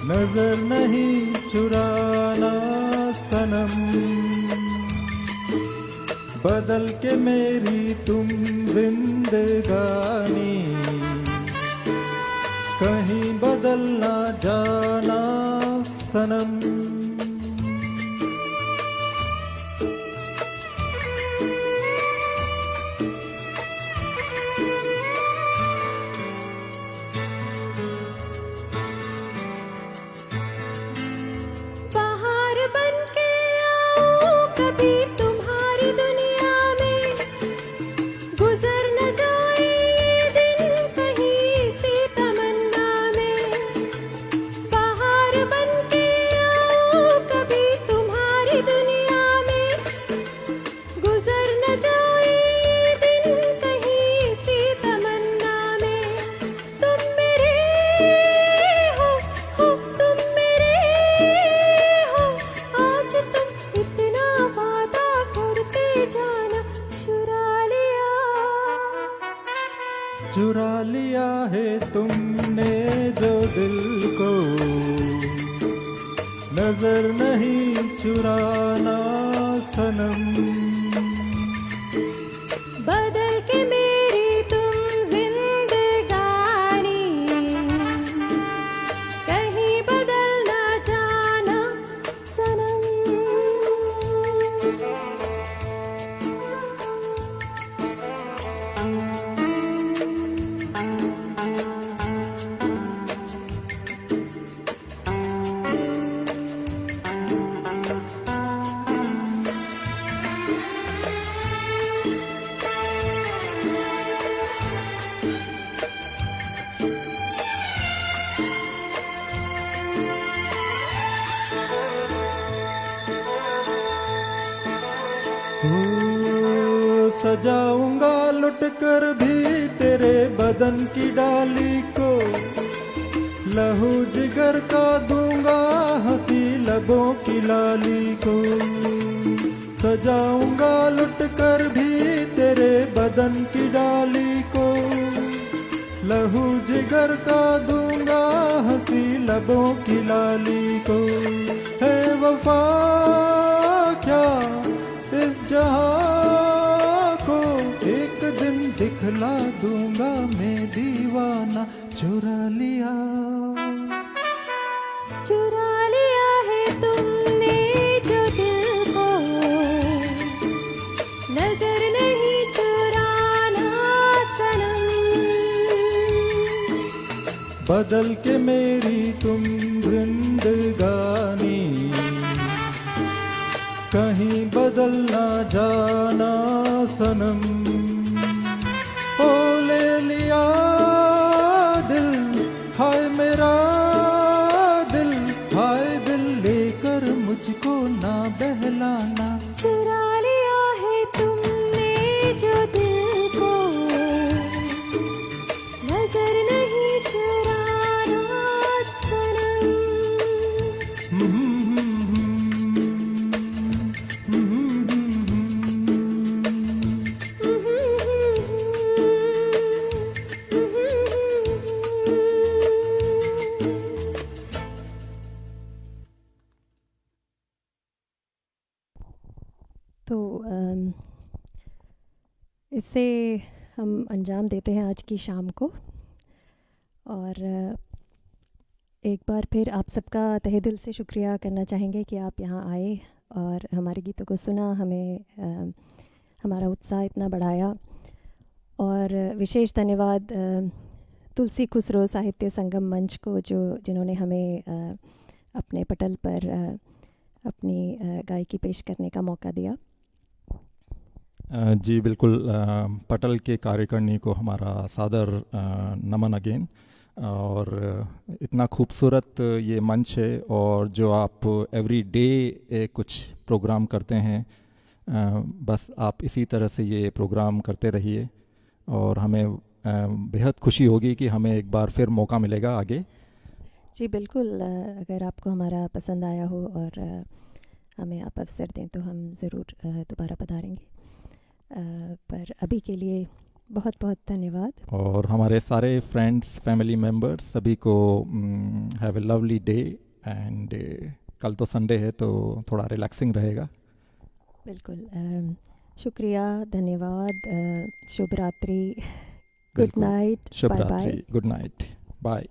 Speaker 4: नजर नहीं चुराना सनम, बदल के मेरी तुम जिंदगानी, कहीं बदल ना जाना सनम।
Speaker 3: बाहर बन के आओ कभी तुम्हारी दुनिया में, गुजर न जाए ये दिन कहीं सी तमन्ना में। बाहर बन के आओ कभी तुम्हारी दुनिया में, गुजर न जाए ये दिन कहीं सी तमन्ना में। तुम मेरे हो तुम मेरे हो, आज तुम इतना वादा करते जाना।
Speaker 4: चुरा लिया है तुमने जो दिल को, नजर नहीं चुराना सनम,
Speaker 3: बदल के मेरी तुम जिंदगानी, कहीं बदल ना जाना सनम।
Speaker 4: सजाऊंगा लुट कर भी तेरे बदन की डाली को, लहू जिगर का दूंगा हंसी लबों की लाली को। सजाऊंगा लुट कर भी तेरे बदन की डाली को, लहू जिगर का दूंगा हंसी लबों की लाली को। है वफा क्या इस जहां को, एक दिन दिखला दूंगा मैं दीवाना। चुरा लिया
Speaker 3: है तुमने जो दिल को, नजर नहीं चुराना सनम,
Speaker 4: बदल के मेरी तुम जिंदगानी, कहीं बदल ना जाना सनम। ओ ले लिया दिल, हाय मेरा दिल, हाय दिल लेकर मुझको ना बहलाना।
Speaker 3: चुरा लिया है तुमने जो दिल को, नजर नहीं चुराना सनम।
Speaker 2: तो इससे हम अंजाम देते हैं आज की शाम को, और एक बार फिर आप सबका तहे दिल से शुक्रिया करना चाहेंगे कि आप यहाँ आए और हमारे गीतों को सुना, हमें हमारा उत्साह इतना बढ़ाया। और विशेष धन्यवाद तुलसी खुसरो साहित्य संगम मंच को, जिन्होंने हमें अपने पटल पर अपनी गायकी पेश करने का मौका दिया।
Speaker 1: जी बिल्कुल, पटल के कार्यकारिणी को हमारा सादर नमन अगेन। और इतना खूबसूरत ये मंच है, और जो आप एवरी डे कुछ प्रोग्राम करते हैं, बस आप इसी तरह से ये प्रोग्राम करते रहिए, और हमें बेहद खुशी होगी कि हमें एक बार फिर मौका मिलेगा आगे।
Speaker 2: जी बिल्कुल, अगर आपको हमारा पसंद आया हो और हमें आप अवसर दें तो हम ज़रूर दोबारा पधारेंगे। पर अभी के लिए बहुत बहुत धन्यवाद।
Speaker 1: और हमारे सारे फ्रेंड्स, फैमिली मेम्बर्स सभी को have a lovely day. And कल तो संडे है तो थोड़ा रिलैक्सिंग रहेगा।
Speaker 2: बिल्कुल, शुक्रिया, धन्यवाद, शुभ रात्रि, गुड
Speaker 1: बिल्कुल।
Speaker 2: नाइट,
Speaker 1: शुभ
Speaker 2: बाय बाय।
Speaker 1: रात्रि, गुड नाइट, बाय।